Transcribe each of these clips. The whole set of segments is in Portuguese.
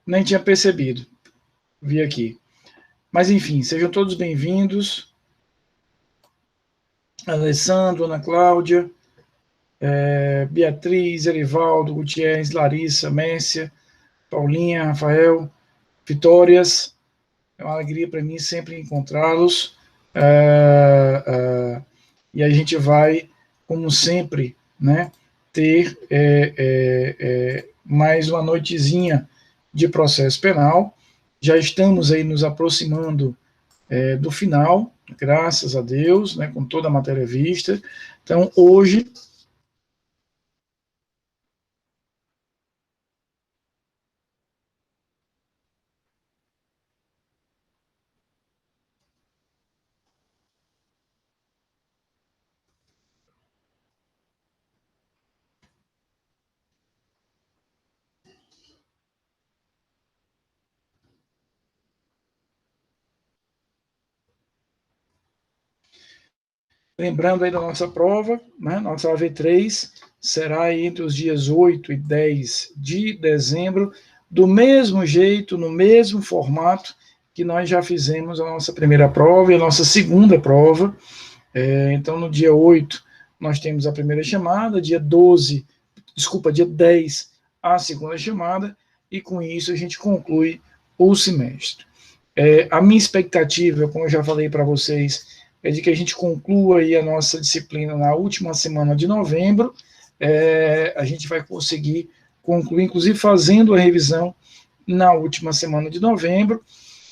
Nem tinha percebido. Vi aqui. Mas, enfim, sejam todos bem-vindos. Alessandro, Ana Cláudia, Beatriz, Erivaldo, Gutierrez, Larissa, Mércia, Paulinha, Rafael, Vitórias. É uma alegria para mim sempre encontrá-los. E a gente vai, como sempre, né, ter mais uma noitezinha de processo penal. Já estamos aí nos aproximando do final, graças a Deus, né, com toda a matéria vista. Então, hoje... Lembrando aí da nossa prova, né, nossa AV3 será aí entre os dias 8 e 10 de dezembro, do mesmo jeito, no mesmo formato que nós já fizemos a nossa primeira prova e a nossa segunda prova. Então, no dia 8, nós temos a primeira chamada, dia 10, a segunda chamada, e com isso a gente conclui o semestre. A minha expectativa, como eu já falei para vocês, é de que a gente conclua aí a nossa disciplina na última semana de novembro. A gente vai conseguir concluir, inclusive fazendo a revisão na última semana de novembro,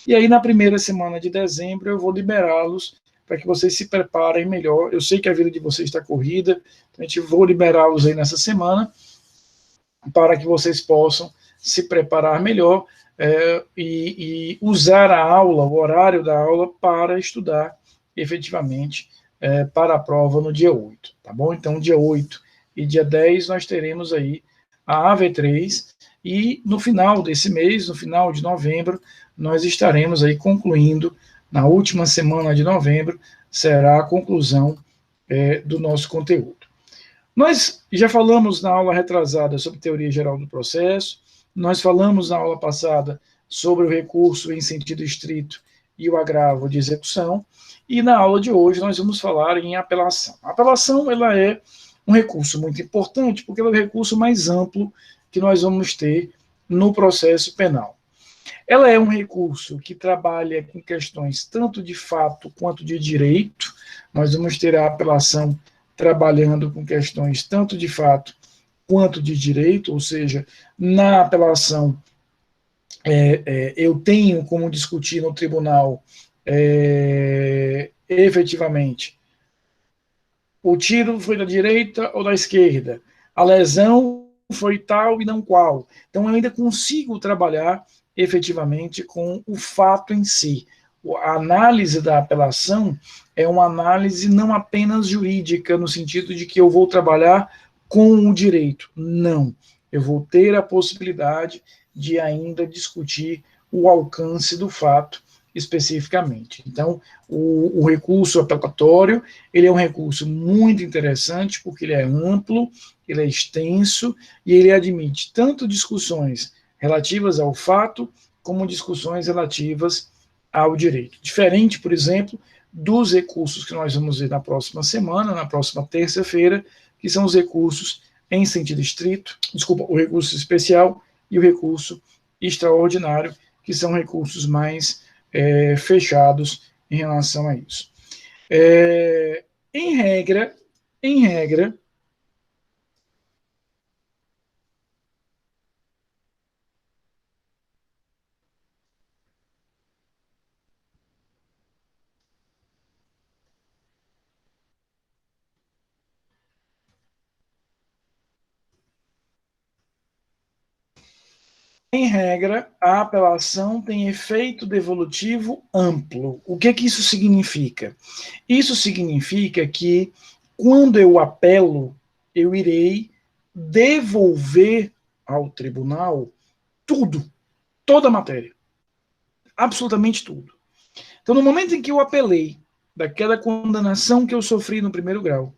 e aí na primeira semana de dezembro eu vou liberá-los para que vocês se preparem melhor. Eu sei que a vida de vocês está corrida, então a gente vou liberá-los aí nessa semana para que vocês possam se preparar melhor e usar a aula, o horário da aula, para estudar efetivamente para a prova no dia 8, tá bom? Então, dia 8 e dia 10 nós teremos aí a AV3, e no final desse mês, no final de novembro, nós estaremos aí concluindo, na última semana de novembro, será a conclusão do nosso conteúdo. Nós já falamos na aula retrasada sobre teoria geral do processo, nós falamos na aula passada sobre o recurso em sentido estrito e o agravo de execução, e na aula de hoje nós vamos falar em apelação. A apelação, ela é um recurso muito importante, porque ela é o recurso mais amplo que nós vamos ter no processo penal. Ela é um recurso que trabalha com questões tanto de fato quanto de direito. Nós vamos ter a apelação trabalhando com questões tanto de fato quanto de direito, ou seja, na apelação eu tenho como discutir no tribunal efetivamente o tiro foi da direita ou da esquerda, a lesão foi tal e não qual. Então eu ainda consigo trabalhar efetivamente com o fato em si. A análise da apelação é uma análise não apenas jurídica, no sentido de que eu vou trabalhar com o direito. Não. Eu vou ter a possibilidade de ainda discutir o alcance do fato especificamente. Então, o recurso apelatório, ele é um recurso muito interessante, porque ele é amplo, ele é extenso, e ele admite tanto discussões relativas ao fato, como discussões relativas ao direito. Diferente, por exemplo, dos recursos que nós vamos ver na próxima semana, na próxima terça-feira, que são os recursos em sentido estrito, o recurso especial e o recurso extraordinário, que são recursos mais fechados em relação a isso. Em regra, a apelação tem efeito devolutivo amplo. O que isso significa? Isso significa que, quando eu apelo, eu irei devolver ao tribunal tudo, toda a matéria, absolutamente tudo. Então, no momento em que eu apelei daquela condenação que eu sofri no primeiro grau,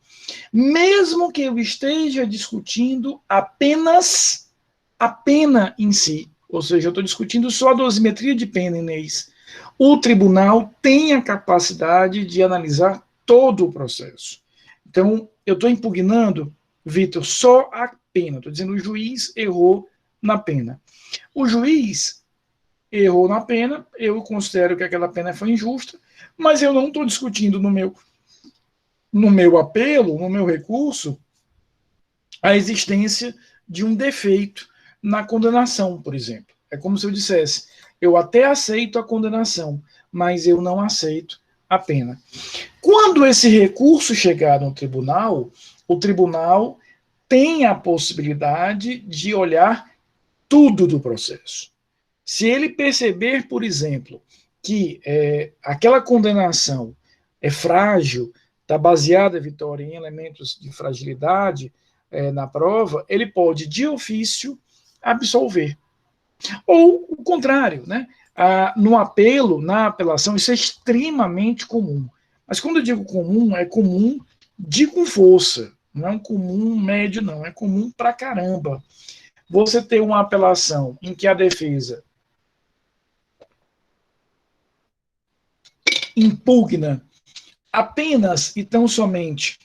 mesmo que eu esteja discutindo apenas a pena em si, ou seja, eu estou discutindo só a dosimetria de pena, Inês, o tribunal tem a capacidade de analisar todo o processo. Então, eu estou impugnando, Vitor, só a pena. Estou dizendo que o juiz errou na pena. O juiz errou na pena, eu considero que aquela pena foi injusta, mas eu não estou discutindo no meu apelo, no meu recurso, a existência de um defeito na condenação, por exemplo. É como se eu dissesse, eu até aceito a condenação, mas eu não aceito a pena. Quando esse recurso chegar no tribunal, o tribunal tem a possibilidade de olhar tudo do processo. Se ele perceber, por exemplo, que aquela condenação é frágil, está baseada, Vitória, em elementos de fragilidade na prova, ele pode, de ofício, absolver. Ou o contrário, né? No apelo, na apelação, isso é extremamente comum. Mas quando eu digo comum, é comum de com força. Não é um comum médio, não. É comum pra caramba. Você ter uma apelação em que a defesa impugna apenas e tão somente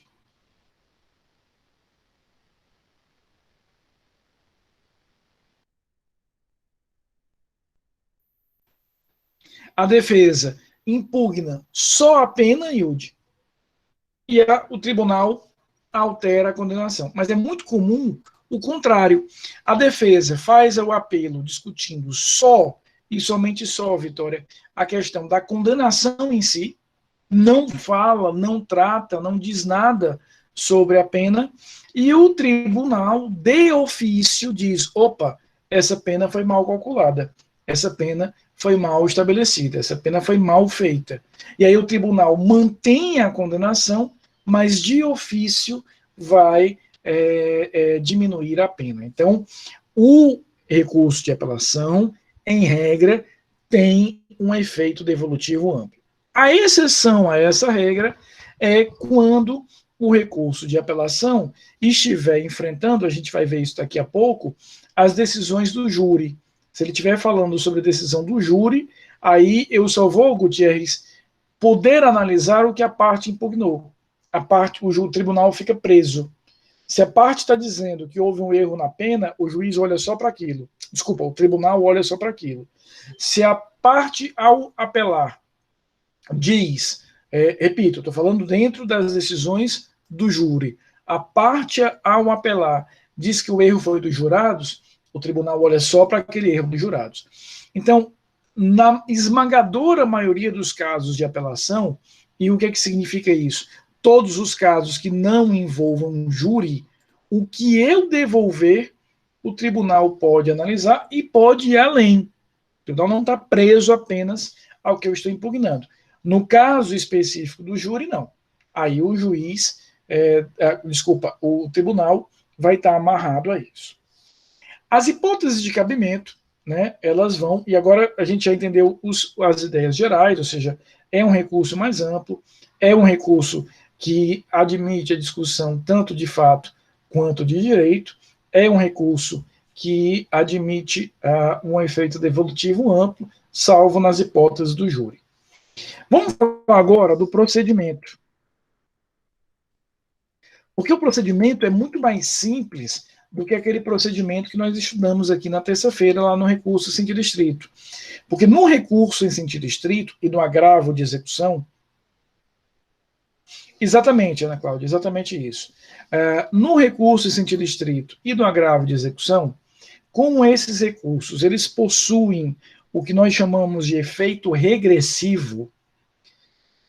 a defesa impugna só a pena, Yudi, e o tribunal altera a condenação. Mas é muito comum o contrário. A defesa faz o apelo discutindo só e somente só, Vitória, a questão da condenação em si, não fala, não trata, não diz nada sobre a pena, e o tribunal, de ofício, diz: opa, essa pena foi mal calculada, essa pena foi mal estabelecida, essa pena foi mal feita. E aí o tribunal mantém a condenação, mas de ofício vai diminuir a pena. Então, o recurso de apelação, em regra, tem um efeito devolutivo amplo. A exceção a essa regra é quando o recurso de apelação estiver enfrentando, a gente vai ver isso daqui a pouco, as decisões do júri. Se ele estiver falando sobre a decisão do júri, aí eu só vou, Gutierrez, poder analisar o que a parte impugnou. O tribunal fica preso. Se a parte está dizendo que houve um erro na pena, o juiz olha só para aquilo. Desculpa, o tribunal olha só para aquilo. Se a parte, ao apelar, diz, repito, estou falando dentro das decisões do júri, a parte, ao apelar, diz que o erro foi dos jurados, o tribunal olha só para aquele erro dos jurados. Então, na esmagadora maioria dos casos de apelação, e o que significa isso? Todos os casos que não envolvam um júri, o que eu devolver, o tribunal pode analisar e pode ir além. O tribunal não está preso apenas ao que eu estou impugnando. No caso específico do júri, não. Aí o juiz, o tribunal vai estar amarrado a isso. As hipóteses de cabimento, né, elas vão, e agora a gente já entendeu as ideias gerais, ou seja, é um recurso mais amplo, é um recurso que admite a discussão tanto de fato quanto de direito, é um recurso que admite um efeito devolutivo amplo, salvo nas hipóteses do júri. Vamos falar agora do procedimento. Porque o procedimento é muito mais simples do que aquele procedimento que nós estudamos aqui na terça-feira, lá no recurso em sentido estrito. Porque no recurso em sentido estrito e no agravo de execução, exatamente, Ana Cláudia, exatamente isso. No recurso em sentido estrito e no agravo de execução, como esses recursos eles possuem o que nós chamamos de efeito regressivo,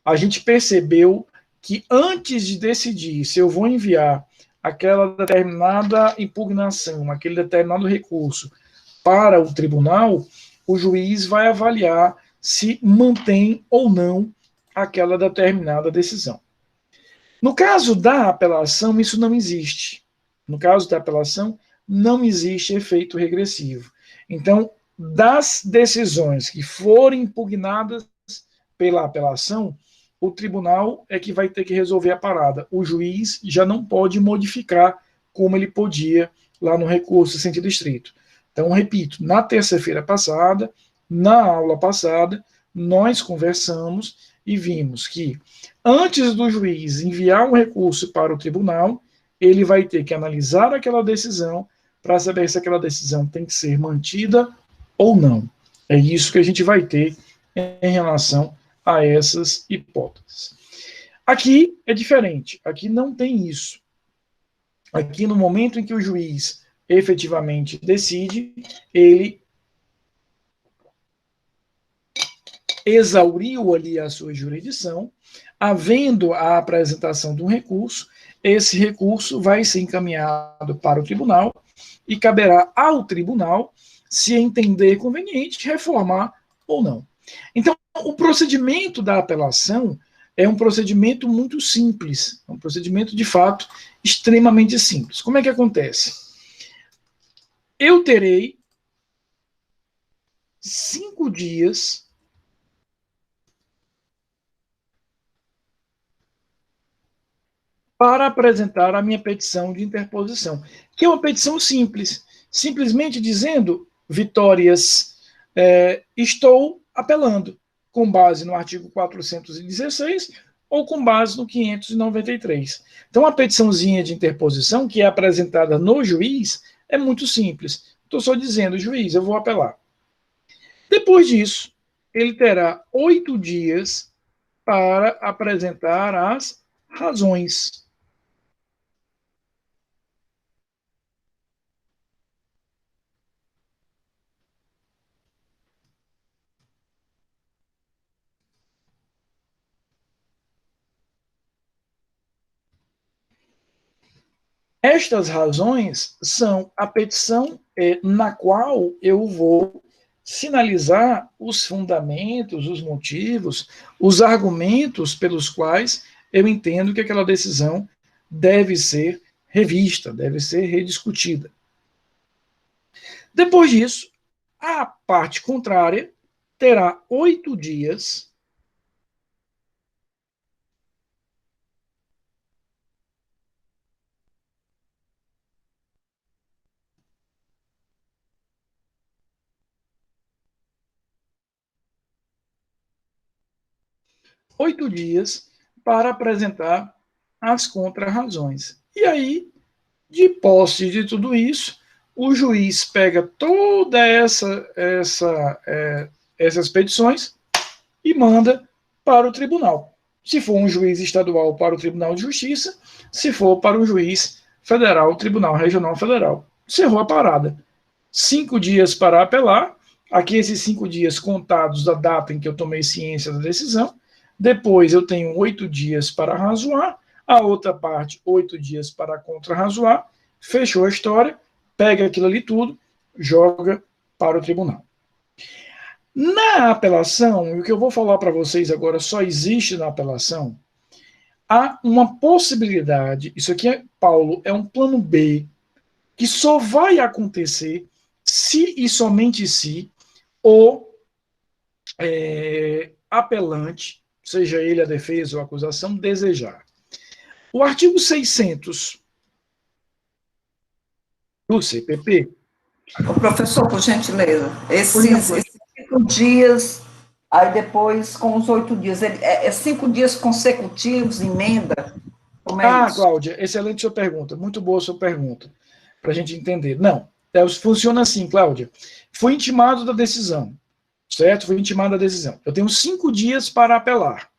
a gente percebeu que antes de decidir se eu vou enviar aquela determinada impugnação, aquele determinado recurso para o tribunal, o juiz vai avaliar se mantém ou não aquela determinada decisão. No caso da apelação, isso não existe. No caso da apelação, não existe efeito regressivo. Então, das decisões que forem impugnadas pela apelação, o tribunal é que vai ter que resolver a parada. O juiz já não pode modificar como ele podia lá no recurso em sentido estrito. Então, repito, na terça-feira passada, na aula passada, nós conversamos e vimos que, antes do juiz enviar um recurso para o tribunal, ele vai ter que analisar aquela decisão para saber se aquela decisão tem que ser mantida ou não. É isso que a gente vai ter em relação a essas hipóteses. Aqui é diferente, aqui não tem isso. Aqui, no momento em que o juiz efetivamente decide, ele exauriu ali a sua jurisdição, havendo a apresentação de um recurso, esse recurso vai ser encaminhado para o tribunal e caberá ao tribunal, se entender conveniente, reformar ou não. Então, o procedimento da apelação é um procedimento muito simples, é um procedimento, de fato, extremamente simples. Como é que acontece? Eu terei 5 dias para apresentar a minha petição de interposição, que é uma petição simples, simplesmente dizendo, Vitórias, estou apelando, com base no artigo 416 ou com base no 593. Então, a petiçãozinha de interposição, que é apresentada no juiz, é muito simples. Estou só dizendo, juiz, eu vou apelar. Depois disso, ele terá 8 dias para apresentar as razões. Estas razões são a petição na qual eu vou sinalizar os fundamentos, os motivos, os argumentos pelos quais eu entendo que aquela decisão deve ser revista, deve ser rediscutida. Depois disso, a parte contrária terá 8 dias 8 dias para apresentar as contrarrazões. E aí, de posse de tudo isso, o juiz pega toda essas petições e manda para o tribunal. Se for um juiz estadual, para o Tribunal de Justiça; se for para o juiz federal, Tribunal Regional Federal. Cerrou a parada. 5 dias para apelar, aqui esses 5 dias contados da data em que eu tomei ciência da decisão. Depois eu tenho 8 dias para razoar, a outra parte 8 dias para contra-razoar. Fechou a história, pega aquilo ali tudo, joga para o tribunal. Na apelação, e o que eu vou falar para vocês agora só existe na apelação, há uma possibilidade, isso aqui, Paulo, é um plano B, que só vai acontecer se e somente se o apelante, seja ele a defesa ou a acusação, desejar. O artigo 600 do CPP... O professor, por gentileza, esses 5 dias, aí depois com os 8 dias, é 5 dias consecutivos, emenda? Como é isso? Cláudia, excelente sua pergunta, muito boa sua pergunta, para a gente entender. Não, funciona assim, Cláudia. Fui intimado da decisão, certo? Fui intimado da decisão. Eu tenho 5 dias para apelar.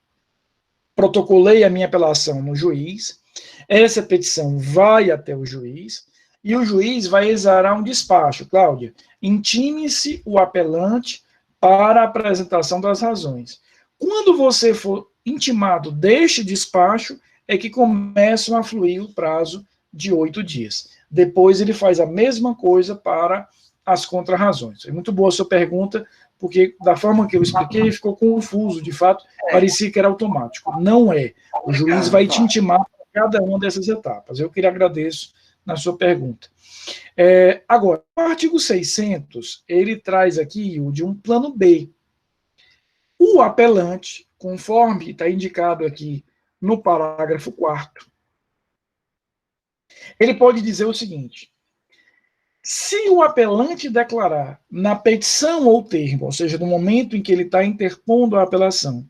Protocolei a minha apelação no juiz, essa petição vai até o juiz, e o juiz vai exarar um despacho. Cláudia, intime-se o apelante para a apresentação das razões. Quando você for intimado deste despacho, é que começam a fluir o prazo de 8 dias. Depois ele faz a mesma coisa para as contrarrazões. É muito boa a sua pergunta, porque da forma que eu expliquei, ficou confuso, de fato, parecia que era automático. Não é. O juiz vai te intimar para cada uma dessas etapas. Eu que lhe agradeço na sua pergunta. Agora, o artigo 600, ele traz aqui o de um plano B. O apelante, conforme está indicado aqui no parágrafo 4º, ele pode dizer o seguinte: Se o apelante declarar na petição ou termo, ou seja, no momento em que ele está interpondo a apelação,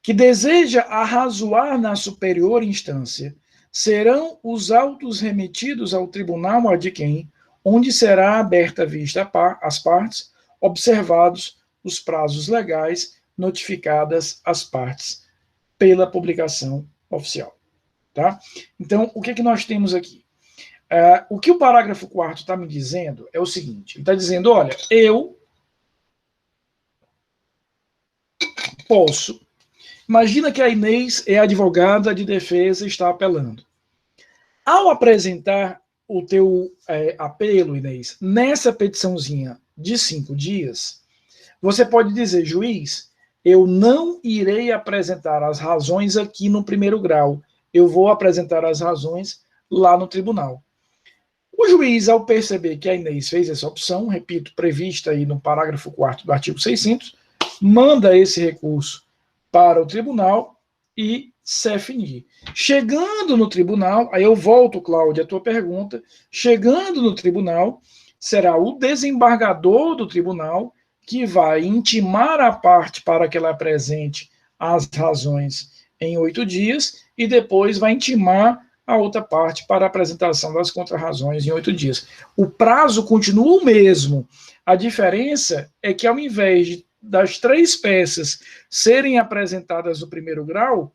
que deseja arrazoar na superior instância, serão os autos remetidos ao tribunal ad quem, onde será aberta a vista às partes, observados os prazos legais, notificadas as partes pela publicação oficial. Tá? Então, o que nós temos aqui? O que o parágrafo 4º está me dizendo é o seguinte, ele está dizendo, olha, eu posso, imagina que a Inês é advogada de defesa e está apelando. Ao apresentar o teu apelo, Inês, nessa petiçãozinha de 5 dias, você pode dizer, juiz, eu não irei apresentar as razões aqui no primeiro grau, eu vou apresentar as razões lá no tribunal. O juiz, ao perceber que a Inês fez essa opção, repito, prevista aí no parágrafo 4º do artigo 600, manda esse recurso para o tribunal e CFNI. Chegando no tribunal, aí eu volto, Cláudia, à tua pergunta, chegando no tribunal, será o desembargador do tribunal que vai intimar a parte para que ela apresente as razões em 8 dias e depois vai intimar a outra parte para a apresentação das contrarrazões em 8 dias. O prazo continua o mesmo. A diferença é que, ao invés das 3 peças serem apresentadas no primeiro grau,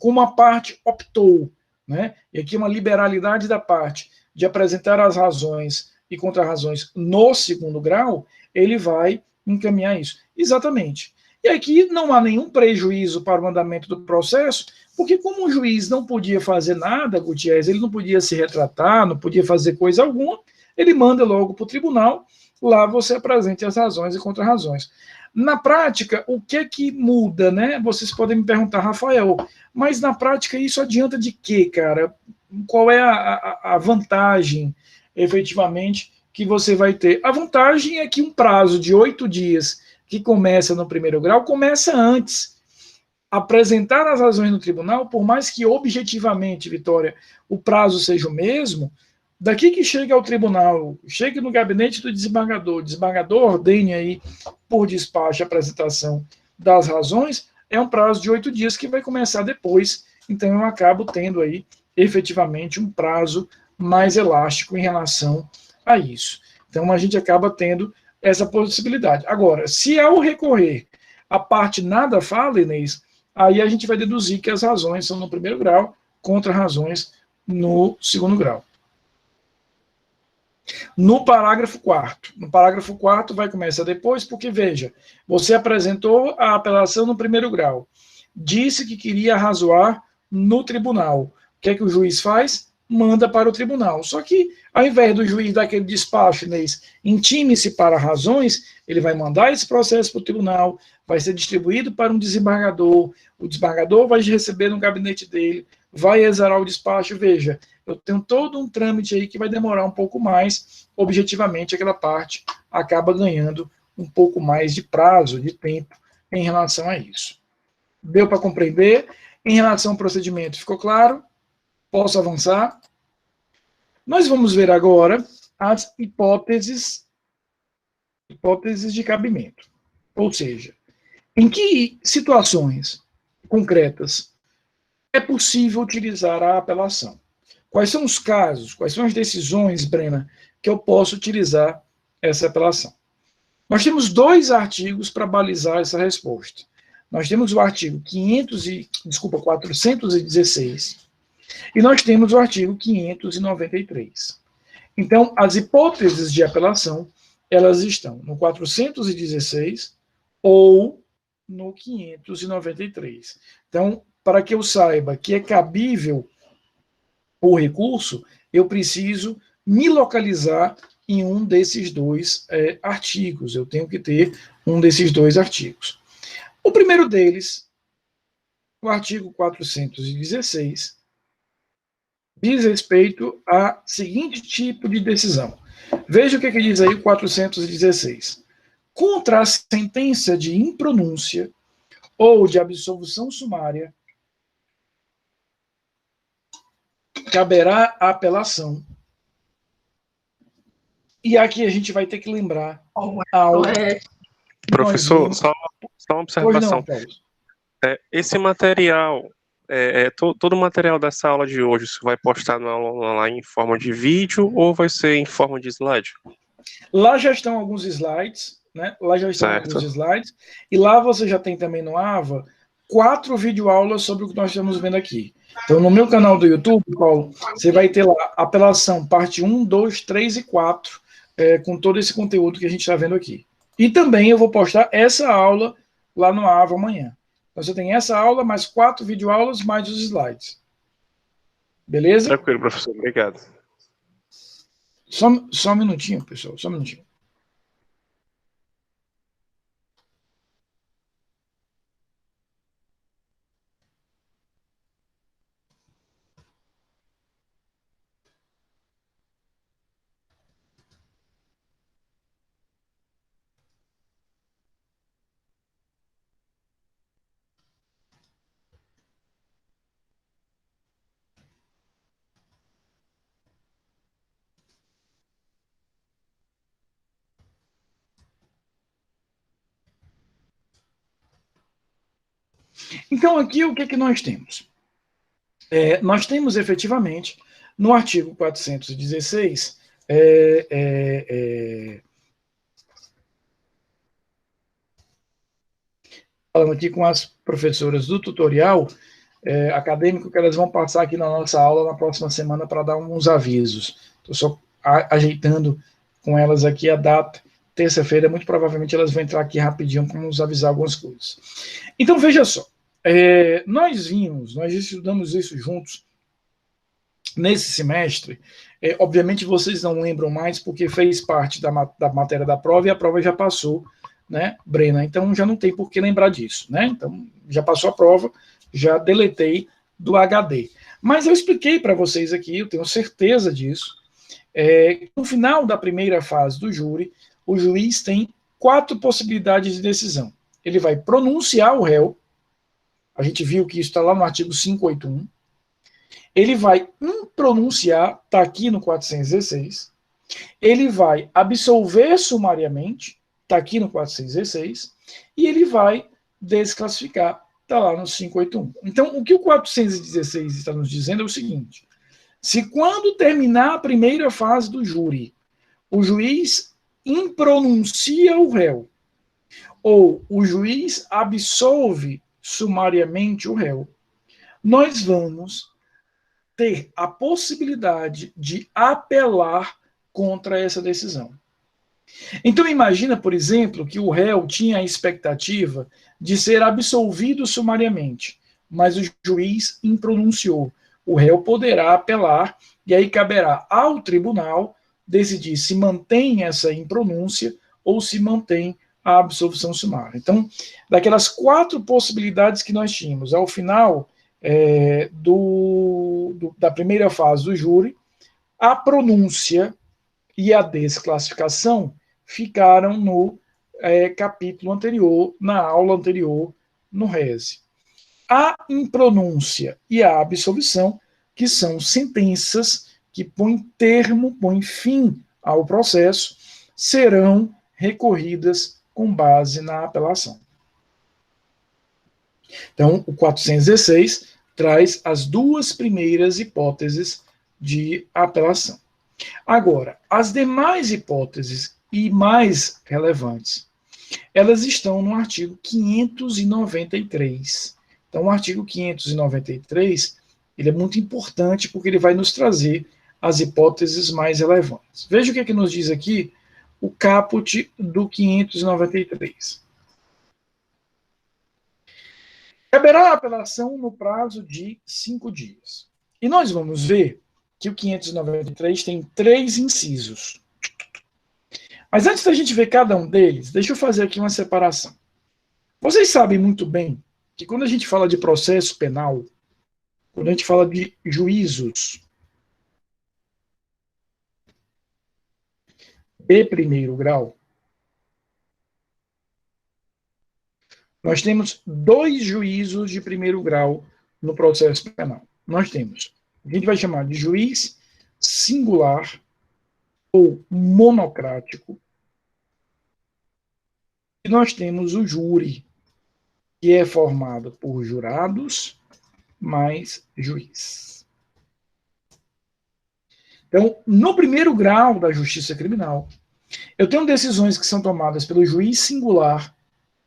como a parte optou, né? E aqui uma liberalidade da parte de apresentar as razões e contrarrazões no segundo grau, ele vai encaminhar isso. Exatamente. E aqui não há nenhum prejuízo para o andamento do processo, porque como o juiz não podia fazer nada, Gutierrez, ele não podia se retratar, não podia fazer coisa alguma, ele manda logo para o tribunal, lá você apresente as razões e contrarrazões. Na prática, o que muda, né? Vocês podem me perguntar, Rafael, mas na prática isso adianta de quê, cara? Qual é a vantagem, efetivamente, que você vai ter? A vantagem é que um prazo de 8 dias que começa no primeiro grau, começa antes. Apresentar as razões no tribunal, por mais que objetivamente, Vitória, o prazo seja o mesmo, daqui que chega ao tribunal, chega no gabinete do desembargador, o desembargador ordene aí, por despacho, a apresentação das razões, é um prazo de 8 dias que vai começar depois, então eu acabo tendo aí, efetivamente, um prazo mais elástico em relação a isso. Então a gente acaba tendo essa possibilidade. Agora, se ao recorrer a parte nada fala, Inês, aí a gente vai deduzir que as razões são no primeiro grau, contra razões no segundo grau. No parágrafo 4º. No parágrafo 4º vai começar depois, porque, veja, você apresentou a apelação no primeiro grau, disse que queria arrazoar no tribunal. O que é que o juiz faz? Manda para o tribunal. Só que, ao invés do juiz dar aquele despacho, Inês, intime-se para razões, ele vai mandar esse processo para o tribunal, vai ser distribuído para um desembargador, o desembargador vai receber no gabinete dele, vai exarar o despacho, veja, eu tenho todo um trâmite aí que vai demorar um pouco mais, objetivamente aquela parte acaba ganhando um pouco mais de prazo, de tempo em relação a isso. Deu para compreender? Em relação ao procedimento, ficou claro? Posso avançar? Nós vamos ver agora as hipóteses de cabimento. Ou seja, em que situações concretas é possível utilizar a apelação? Quais são os casos, quais são as decisões, Brena, que eu posso utilizar essa apelação? Nós temos 2 artigos para balizar essa resposta. Nós temos o artigo 416 e nós temos o artigo 593. Então, as hipóteses de apelação, elas estão no 416 ou no 593. Então, para que eu saiba que é cabível o recurso, eu preciso me localizar em um desses 2 artigos. Eu tenho que ter um desses 2 artigos. O primeiro deles, o artigo 416, diz respeito a seguinte tipo de decisão. Veja o que diz aí o 416. Contra a sentença de impronúncia ou de absolvição sumária, caberá a apelação E aqui a gente vai ter que lembrar a aula que nós Professor, vimos. só uma Pois não, observação. Paulo. Esse material, todo o material dessa aula de hoje, você vai postar na aula online em forma de vídeo ou vai ser em forma de slide? Lá já estão alguns slides, né? Lá já estão Certo. alguns slides. E lá você já tem também no AVA 4 videoaulas sobre o que nós estamos vendo aqui. Então, no meu canal do YouTube, Paulo, você vai ter lá apelação, parte 1, 2, 3 e 4, com todo esse conteúdo que a gente está vendo aqui. E também eu vou postar essa aula lá no AVA amanhã. Então, você tem essa aula, mais 4 videoaulas, mais os slides. Beleza? Tranquilo, professor. Obrigado. Só um minutinho, pessoal, só um minutinho. Então, aqui o que é que nós temos? Nós temos efetivamente, no artigo 416, falando aqui com as professoras do tutorial acadêmico, que elas vão passar aqui na nossa aula na próxima semana para dar uns avisos. Estou só ajeitando com elas aqui a data. Terça-feira, muito provavelmente elas vão entrar aqui rapidinho para nos avisar algumas coisas. Então, veja só. Nós estudamos isso juntos nesse semestre. Obviamente vocês não lembram mais porque fez parte da matéria da prova e a prova já passou, né, Brena? Então já não tem por que lembrar disso, né? Então já passou a prova, já deletei do HD. Mas eu expliquei para vocês aqui, eu tenho certeza disso. No final da primeira fase do júri, o juiz tem 4 possibilidades de decisão. Ele vai pronunciar o réu. A gente viu que isso está lá no artigo 581. Ele vai impronunciar, está aqui no 416. Ele vai absolver sumariamente, está aqui no 416. E ele vai desclassificar, está lá no 581. Então, o que o 416 está nos dizendo é o seguinte: se quando terminar a primeira fase do júri, o juiz impronuncia o réu, ou o juiz absolve sumariamente o réu, nós vamos ter a possibilidade de apelar contra essa decisão. Então imagina, por exemplo, que o réu tinha a expectativa de ser absolvido sumariamente, mas o juiz impronunciou. O réu poderá apelar e aí caberá ao tribunal decidir se mantém essa impronúncia ou se mantém a absolvição sumária. Então, daquelas 4 possibilidades que nós tínhamos, ao final da primeira fase do júri, a pronúncia e a desclassificação ficaram no capítulo anterior, na aula anterior, no RESE. A impronúncia e a absolvição, que são sentenças que põem termo, põem fim ao processo, serão recorridas com base na apelação. Então, o 416 traz as 2 primeiras hipóteses de apelação. Agora, as demais hipóteses e mais relevantes, elas estão no artigo 593. Então, o artigo 593, ele é muito importante porque ele vai nos trazer as hipóteses mais relevantes. Veja o que nos diz aqui o caput do 593. Caberá a apelação no prazo de 5 dias. E nós vamos ver que o 593 tem 3 incisos. Mas antes da gente ver cada um deles, deixa eu fazer aqui uma separação. Vocês sabem muito bem que quando a gente fala de processo penal, quando a gente fala de juízos de primeiro grau, nós temos 2 juízos de primeiro grau no processo penal. Nós temos, a gente vai chamar de juiz singular ou monocrático. E nós temos o júri, que é formado por jurados mais juiz. Então, no primeiro grau da justiça criminal, eu tenho decisões que são tomadas pelo juiz singular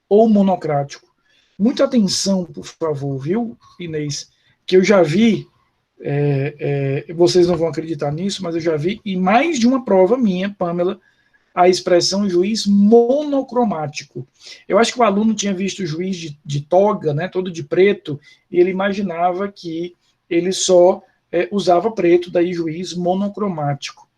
ou monocrático. Muita atenção, por favor, viu, Inês? Que eu já vi, vocês não vão acreditar nisso, mas eu já vi em mais de uma prova minha, Pamela, a expressão juiz monocromático. Eu acho que o aluno tinha visto o juiz de toga, né, todo de preto, e ele imaginava que ele só usava preto, daí juiz monocromático.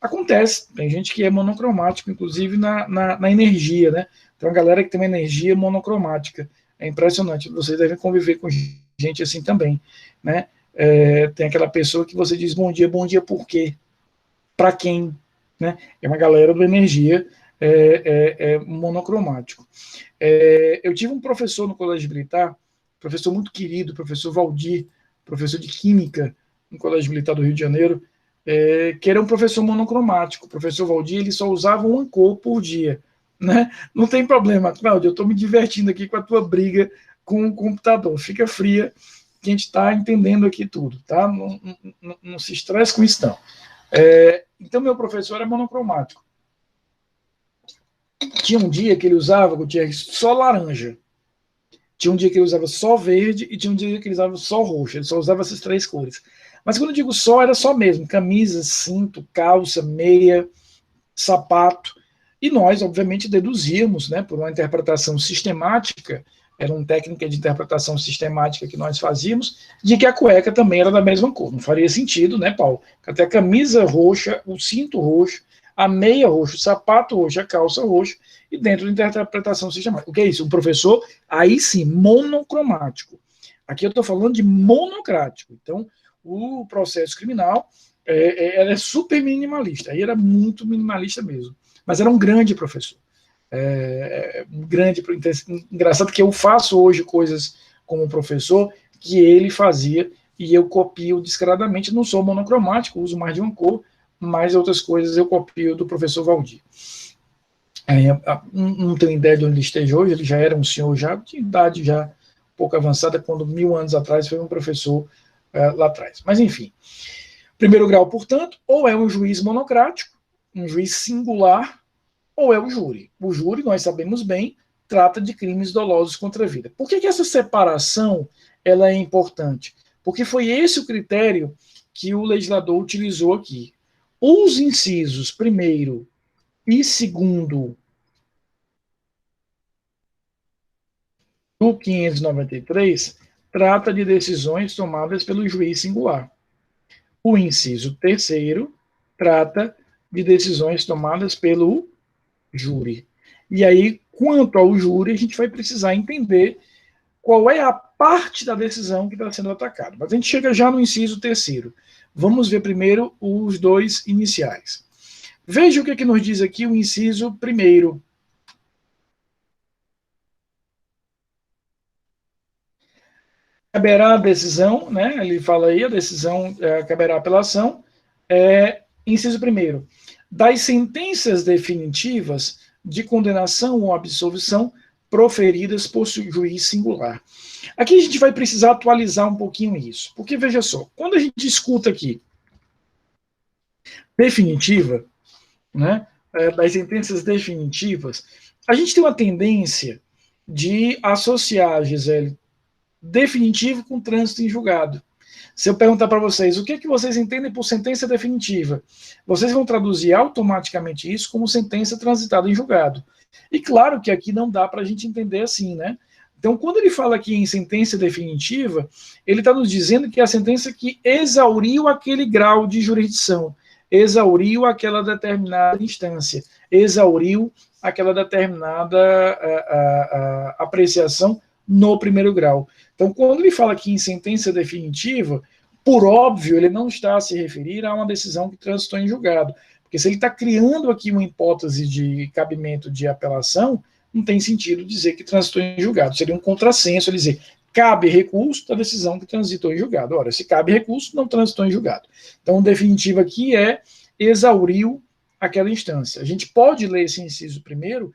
Acontece, tem gente que é monocromático, inclusive na energia, né? Tem uma galera que tem uma energia monocromática. É impressionante, vocês devem conviver com gente assim também, né? Tem aquela pessoa que você diz bom dia por quê? Para quem? Né? É uma galera do energia monocromático. Eu tive um professor no Colégio Militar, professor muito querido, professor Valdir, professor de Química no Colégio Militar do Rio de Janeiro, que era um professor monocromático. O professor Valdir, ele só usava uma cor por dia. Né? Não tem problema, Cláudio, eu estou me divertindo aqui com a tua briga com o computador. Fica fria, que a gente está entendendo aqui tudo, tá? Não se estresse com isso, não. Então, meu professor era monocromático. Tinha um dia que ele usava, Gutierrez, só laranja. Tinha um dia que ele usava só verde e tinha um dia que ele usava só roxo. Ele só usava essas três cores. Mas quando eu digo só, era só mesmo. Camisa, cinto, calça, meia, sapato. E nós, obviamente, deduzíamos, né, por uma interpretação sistemática, era uma técnica de interpretação sistemática que nós fazíamos, de que a cueca também era da mesma cor. Não faria sentido, né, Paulo? Até a camisa roxa, o cinto roxo, a meia roxa, o sapato roxo, a calça roxa, e dentro da interpretação sistemática. O que é isso? O professor, aí sim, monocromático. Aqui eu estou falando de monocrático. Então, o processo criminal era super minimalista. Aí era muito minimalista mesmo. Mas era um grande professor. Engraçado que eu faço hoje coisas como professor que ele fazia e eu copio descaradamente. Não sou monocromático, uso mais de uma cor, mas outras coisas eu copio do professor Valdir. Não tenho ideia de onde ele esteja hoje, ele já era um senhor já de idade já um pouco avançada, quando 1000 anos atrás foi um professor lá atrás. Mas enfim, primeiro grau, portanto, ou é um juiz monocrático, um juiz singular, ou é o júri. O júri, nós sabemos bem, trata de crimes dolosos contra a vida. Por que essa separação ela é importante? Porque foi esse o critério que o legislador utilizou aqui. Os incisos primeiro e segundo do 593 trata de decisões tomadas pelo juiz singular. O inciso terceiro trata de decisões tomadas pelo júri. E aí, quanto ao júri, a gente vai precisar entender qual é a parte da decisão que está sendo atacada. Mas a gente chega já no inciso terceiro. Vamos ver primeiro os dois iniciais. Veja o que nos diz aqui o inciso primeiro. Caberá a decisão, né? Ele fala aí, a decisão caberá a apelação. Inciso primeiro. Das sentenças definitivas de condenação ou absolvição proferidas por juiz singular. Aqui a gente vai precisar atualizar um pouquinho isso, porque veja só, quando a gente escuta aqui definitiva, né, das sentenças definitivas, a gente tem uma tendência de associar, Gisele, definitivo com trânsito em julgado. Se eu perguntar para vocês o que vocês entendem por sentença definitiva, vocês vão traduzir automaticamente isso como sentença transitada em julgado. E claro que aqui não dá para a gente entender assim, né? Então, quando ele fala aqui em sentença definitiva, ele está nos dizendo que é a sentença que exauriu aquele grau de jurisdição, exauriu aquela determinada instância, exauriu aquela determinada apreciação no primeiro grau. Então, quando ele fala aqui em sentença definitiva, por óbvio, ele não está a se referir a uma decisão que transitou em julgado. Porque se ele está criando aqui uma hipótese de cabimento de apelação, não tem sentido dizer que transitou em julgado. Seria um contrassenso ele dizer cabe recurso da decisão que transitou em julgado. Ora, se cabe recurso, não transitou em julgado. Então, o definitivo aqui é exauriu aquela instância. A gente pode ler esse inciso primeiro,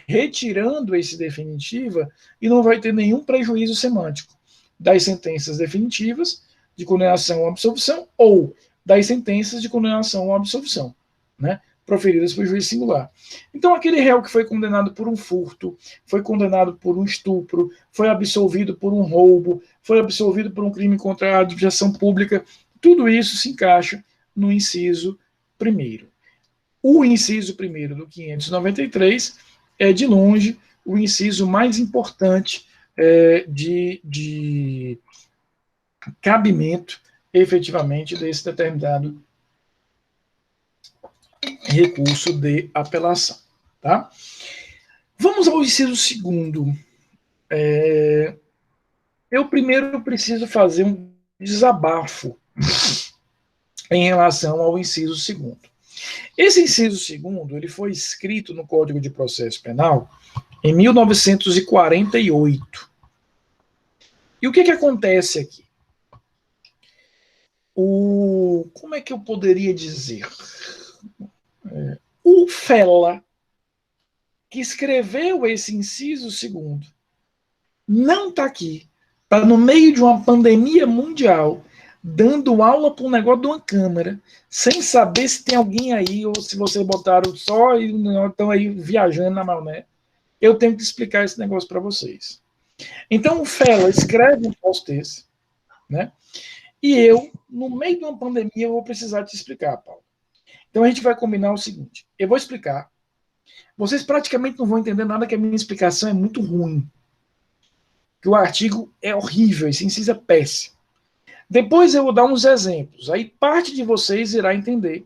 retirando esse definitiva, e não vai ter nenhum prejuízo semântico das sentenças definitivas de condenação ou absolvição, ou das sentenças de condenação ou absolvição, né, proferidas por juiz singular. Então, aquele réu que foi condenado por um furto, foi condenado por um estupro, foi absolvido por um roubo, foi absolvido por um crime contra a administração pública, tudo isso se encaixa no inciso primeiro. O inciso primeiro do 593 é, de longe, o inciso mais importante de cabimento, efetivamente, desse determinado recurso de apelação. Tá? Vamos ao inciso segundo. Eu primeiro preciso fazer um desabafo em relação ao inciso segundo. Esse inciso segundo, ele foi escrito no Código de Processo Penal em 1948. E o que acontece aqui? Como é que eu poderia dizer? O Fela, que escreveu esse inciso segundo, não está aqui. Está no meio de uma pandemia mundial, dando aula para um negócio de uma câmara, sem saber se tem alguém aí, ou se vocês botaram só e estão aí viajando na maionese. Eu tenho que explicar esse negócio para vocês. Então, o Fela escreve um post desse, né? E eu, no meio de uma pandemia, eu vou precisar te explicar, Paulo. Então, a gente vai combinar o seguinte. Eu vou explicar. Vocês praticamente não vão entender nada, que a minha explicação é muito ruim. Que o artigo é horrível, esse inciso é péssimo. Depois eu vou dar uns exemplos. Aí parte de vocês irá entender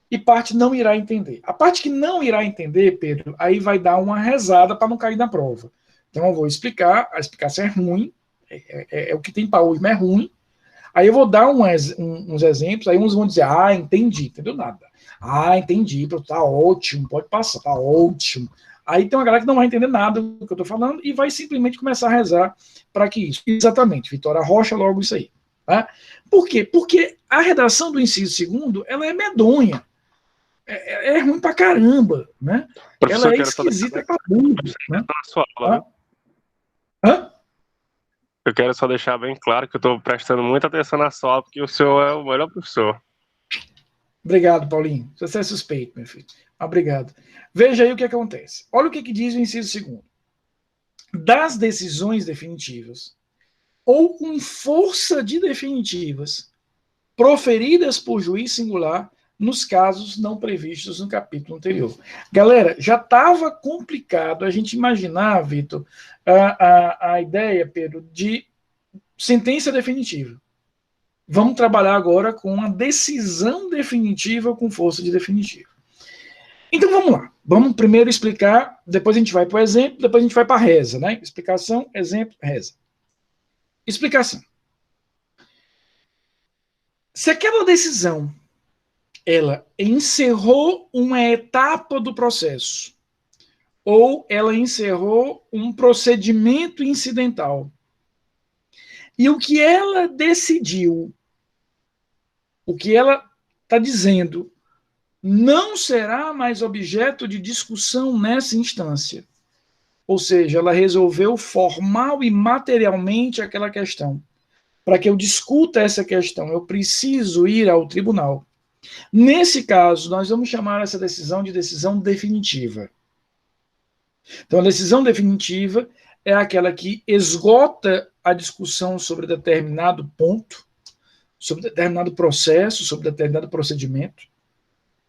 e parte não irá entender. A parte que não irá entender, Pedro, aí vai dar uma rezada para não cair na prova. Então eu vou explicar, a explicação é ruim, é o que tem para hoje, mas é ruim. Aí eu vou dar uns exemplos, aí uns vão dizer, entendi, entendeu nada. Entendi, tá ótimo, pode passar, tá ótimo. Aí tem uma galera que não vai entender nada do que eu estou falando e vai simplesmente começar a rezar para que isso. Exatamente, Vitória Rocha, logo isso aí. Tá? Por quê? Porque a redação do inciso segundo, ela é medonha. É ruim pra caramba, né? Professor, ela é esquisita pra burro, né? Sua aula, Hã? Eu quero só deixar bem claro que eu estou prestando muita atenção na sua aula, porque o senhor é o melhor professor. Obrigado, Paulinho. Você é suspeito, meu filho. Obrigado. Veja aí o que acontece. Olha o que diz o inciso segundo. Das decisões definitivas, ou com força de definitivas, proferidas por juiz singular, nos casos não previstos no capítulo anterior. Galera, já estava complicado a gente imaginar, Vitor, a ideia, Pedro, de sentença definitiva. Vamos trabalhar agora com uma decisão definitiva com força de definitiva. Então vamos lá. Vamos primeiro explicar, depois a gente vai para o exemplo, depois a gente vai para a reza, né? Explicação, exemplo, reza. Explicação. Se aquela decisão ela encerrou uma etapa do processo ou ela encerrou um procedimento incidental e o que ela decidiu, o que ela está dizendo, não será mais objeto de discussão nessa instância. Ou seja, ela resolveu formal e materialmente aquela questão. Para que eu discuta essa questão, eu preciso ir ao tribunal. Nesse caso, nós vamos chamar essa decisão de decisão definitiva. Então, a decisão definitiva é aquela que esgota a discussão sobre determinado ponto, sobre determinado processo, sobre determinado procedimento,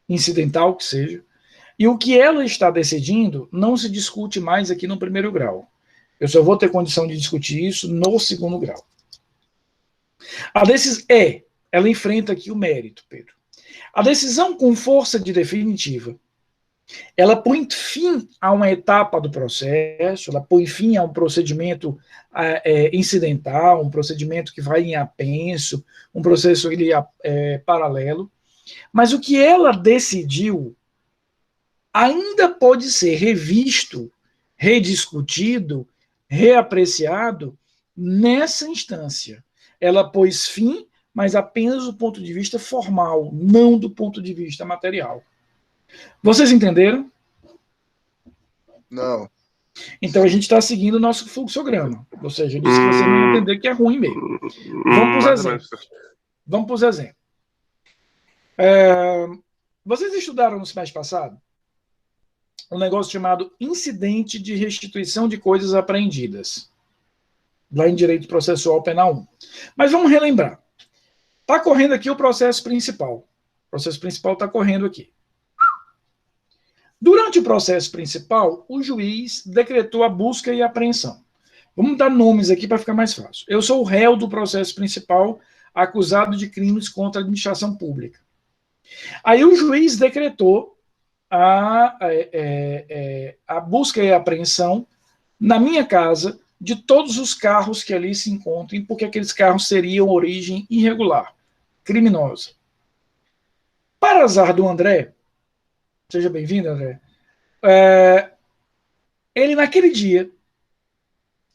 incidental que seja, e o que ela está decidindo não se discute mais aqui no primeiro grau. Eu só vou ter condição de discutir isso no segundo grau. A decisão ela enfrenta aqui o mérito, Pedro. A decisão com força de definitiva, ela põe fim a uma etapa do processo, ela põe fim a um procedimento incidental, um procedimento que vai em apenso, um processo paralelo, mas o que ela decidiu ainda pode ser revisto, rediscutido, reapreciado nessa instância. Ela pôs fim, mas apenas do ponto de vista formal, não do ponto de vista material. Vocês entenderam? Não. Então a gente está seguindo o nosso fluxograma. Ou seja, eu disse que você não ia entender que é ruim mesmo. Vamos para os exemplos. Vamos para os exemplos. Vocês estudaram no semestre passado um negócio chamado incidente de restituição de coisas apreendidas, lá em Direito Processual Penal 1. Mas vamos relembrar. Está correndo aqui o processo principal. O processo principal está correndo aqui. Durante o processo principal, o juiz decretou a busca e a apreensão. Vamos dar nomes aqui para ficar mais fácil. Eu sou o réu do processo principal, acusado de crimes contra a administração pública. Aí o juiz decretou a busca e a apreensão na minha casa de todos os carros que ali se encontrem, porque aqueles carros seriam origem irregular, criminosa. Para azar do André, seja bem-vindo, André, ele naquele dia,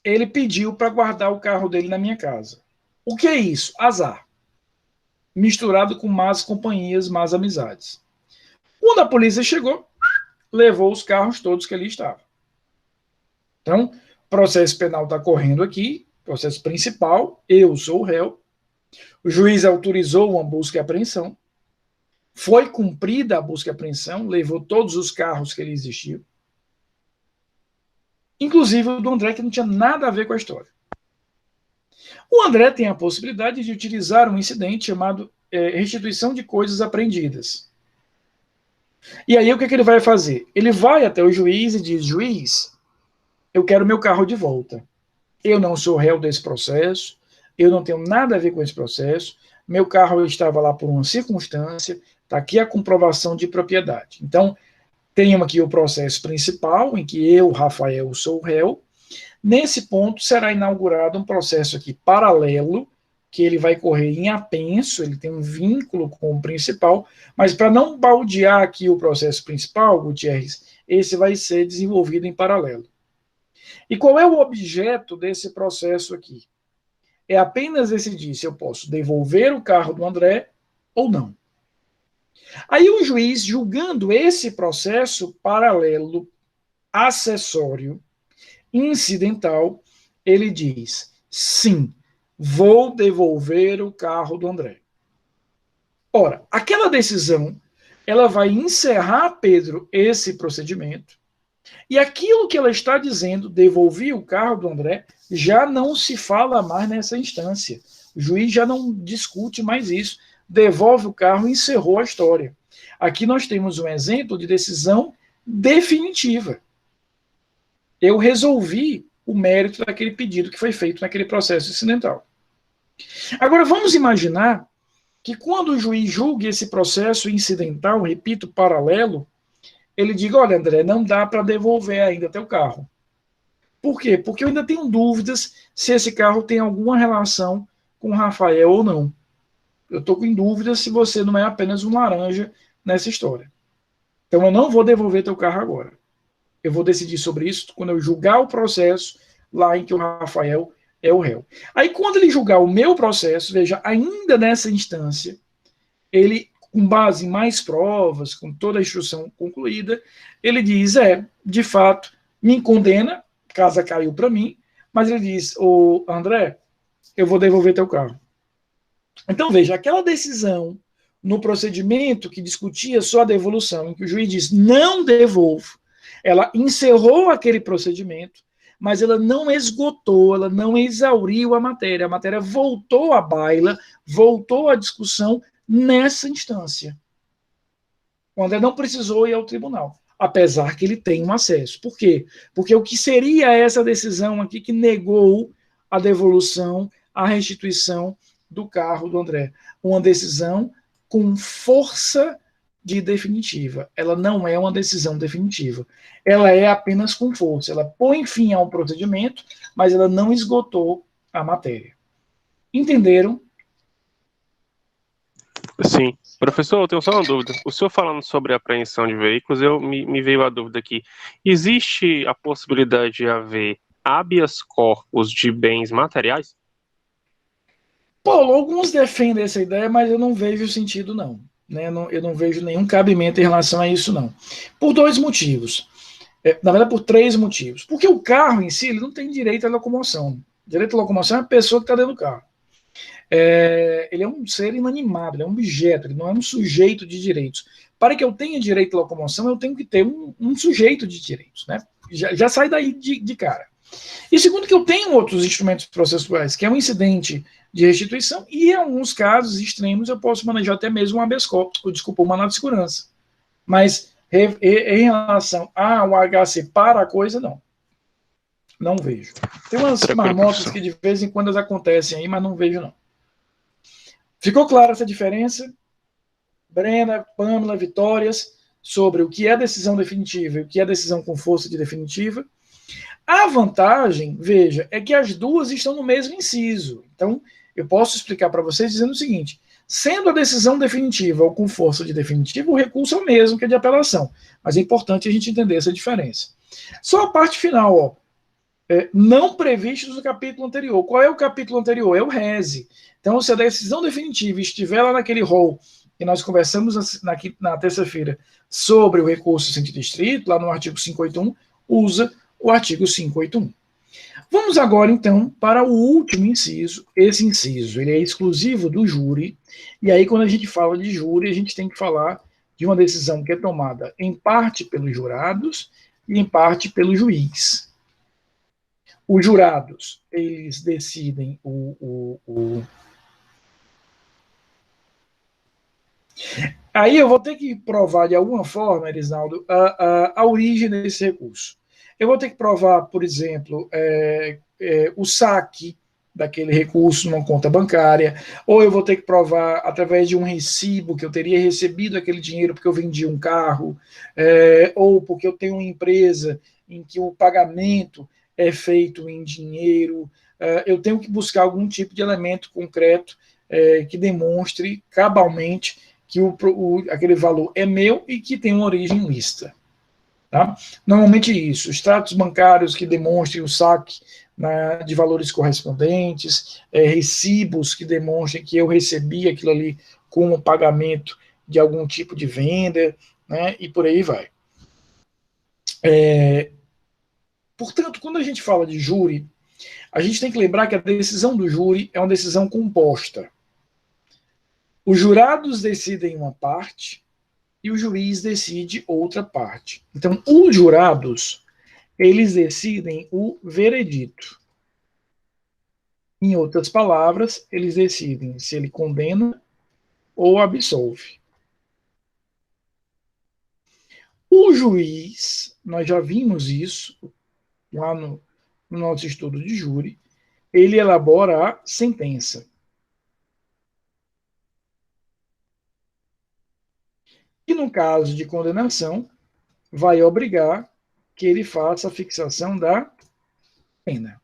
ele pediu para guardar o carro dele na minha casa. O que é isso? Azar. Misturado com más companhias, más amizades. Quando a polícia chegou, levou os carros todos que ali estavam. Então, processo penal está correndo aqui, processo principal, eu sou o réu, o juiz autorizou uma busca e apreensão, foi cumprida a busca e apreensão, levou todos os carros que ali existiam, inclusive o do André, que não tinha nada a ver com a história. O André tem a possibilidade de utilizar um incidente chamado restituição de coisas apreendidas. E aí o que ele vai fazer? Ele vai até o juiz e diz: juiz, eu quero meu carro de volta. Eu não sou réu desse processo, eu não tenho nada a ver com esse processo, meu carro estava lá por uma circunstância, está aqui a comprovação de propriedade. Então, tenho aqui o processo principal, em que eu, Rafael, sou o réu. Nesse ponto, será inaugurado um processo aqui paralelo, que ele vai correr em apenso, ele tem um vínculo com o principal, mas para não baldear aqui o processo principal, Gutierrez, esse vai ser desenvolvido em paralelo. E qual é o objeto desse processo aqui? É apenas decidir se eu posso devolver o carro do André ou não. Aí o juiz, julgando esse processo paralelo, acessório, incidental, ele diz: sim, vou devolver o carro do André. Ora, aquela decisão, ela vai encerrar, Pedro, esse procedimento, e aquilo que ela está dizendo, devolver o carro do André, já não se fala mais nessa instância. O juiz já não discute mais isso. Devolve o carro e encerrou a história. Aqui nós temos um exemplo de decisão definitiva. Eu resolvi o mérito daquele pedido que foi feito naquele processo incidental. Agora, vamos imaginar que quando o juiz julgue esse processo incidental, repito, paralelo, ele diga: olha, André, não dá para devolver ainda teu carro. Por quê? Porque eu ainda tenho dúvidas se esse carro tem alguma relação com o Rafael ou não. Eu estou com dúvida se você não é apenas um laranja nessa história. Então eu não vou devolver teu carro agora. Eu vou decidir sobre isso quando eu julgar o processo lá em que o Rafael é o réu. Aí quando ele julgar o meu processo, veja, ainda nessa instância, ele, com base em mais provas, com toda a instrução concluída, ele diz: de fato, me condena, a casa caiu para mim, mas ele diz: ô André, eu vou devolver teu carro. Então, veja, aquela decisão no procedimento que discutia só a devolução, em que o juiz diz: não devolvo, ela encerrou aquele procedimento, mas ela não esgotou, ela não exauriu a matéria voltou à baila, voltou à discussão nessa instância. O André não precisou ir ao tribunal, apesar que ele tem um acesso. Por quê? Porque o que seria essa decisão aqui que negou a devolução, a restituição do carro do André? Uma decisão com força de definitiva. Ela não é uma decisão definitiva. Ela é apenas com força. Ela põe fim a um procedimento, mas ela não esgotou a matéria. Entenderam? Sim. Professor, eu tenho só uma dúvida. O senhor falando sobre a apreensão de veículos, me veio a dúvida aqui. Existe a possibilidade de haver habeas corpus de bens materiais? Pô, alguns defendem essa ideia, mas eu não vejo sentido, não. né? Eu não vejo nenhum cabimento em relação a isso, não. Por dois motivos. Na verdade, por três motivos. Porque o carro em si, ele não tem direito à locomoção. Direito à locomoção é a pessoa que está dentro do carro. Ele é um ser inanimado, ele é um objeto, ele não é um sujeito de direitos. Para que eu tenha direito à locomoção, eu tenho que ter um sujeito de direitos, né? Já sai daí de cara. E segundo, que eu tenho outros instrumentos processuais, que é um incidente de restituição, e em alguns casos extremos eu posso manejar até mesmo um habeas corpus, desculpa, um mandado de segurança. Mas em relação ao HC para a coisa, não. Não vejo. Tem umas marmotas que de vez em quando acontecem aí, mas não vejo, não. Ficou clara essa diferença? Brena, Pâmela, Vitórias, sobre o que é decisão definitiva e o que é decisão com força de definitiva. A vantagem, veja, é que as duas estão no mesmo inciso. Então, eu posso explicar para vocês dizendo o seguinte: sendo a decisão definitiva ou com força de definitiva, o recurso é o mesmo que a de apelação. Mas é importante a gente entender essa diferença. Só a parte final, ó, não previstos no capítulo anterior. Qual é o capítulo anterior? É o rese. Então, se a decisão definitiva estiver lá naquele rol que nós conversamos na terça-feira sobre o recurso sem distrito, lá no artigo 581, usa o artigo 581. Vamos agora, então, para o último inciso. Esse inciso, ele é exclusivo do júri, e aí quando a gente fala de júri, a gente tem que falar de uma decisão que é tomada em parte pelos jurados e em parte pelo juiz. Os jurados, eles decidem Aí eu vou ter que provar de alguma forma, Erisaldo, a origem desse recurso. Eu vou ter que provar, por exemplo, o saque daquele recurso numa conta bancária, ou eu vou ter que provar através de um recibo que eu teria recebido aquele dinheiro porque eu vendi um carro, ou porque eu tenho uma empresa em que o pagamento é feito em dinheiro. Eu tenho que buscar algum tipo de elemento concreto que demonstre cabalmente que aquele valor é meu e que tem uma origem lícita. Tá? Normalmente isso, extratos bancários que demonstrem o saque de valores correspondentes, recibos que demonstrem que eu recebi aquilo ali como pagamento de algum tipo de venda, né, e por aí vai. Portanto, quando a gente fala de júri, a gente tem que lembrar que a decisão do júri é uma decisão composta. Os jurados decidem uma parte e o juiz decide outra parte. Então, os jurados, eles decidem o veredito. Em outras palavras, eles decidem se ele condena ou absolve. O juiz, nós já vimos isso lá no nosso estudo de júri, ele elabora a sentença. E no caso de condenação, vai obrigar que ele faça a fixação da pena.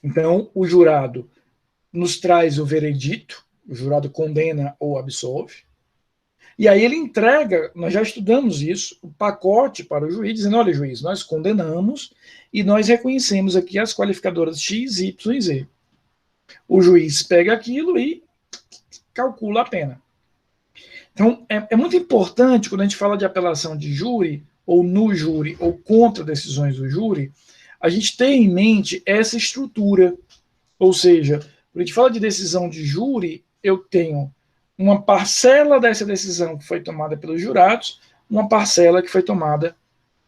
Então, o jurado nos traz o veredito, o jurado condena ou absolve, e aí ele entrega, nós já estudamos isso, o pacote para o juiz, dizendo: olha, juiz, nós condenamos e nós reconhecemos aqui as qualificadoras X, Y e Z. O juiz pega aquilo e calcula a pena. Então, é muito importante, quando a gente fala de apelação de júri, ou no júri, ou contra decisões do júri, a gente ter em mente essa estrutura. Ou seja, quando a gente fala de decisão de júri, eu tenho uma parcela dessa decisão que foi tomada pelos jurados, uma parcela que foi tomada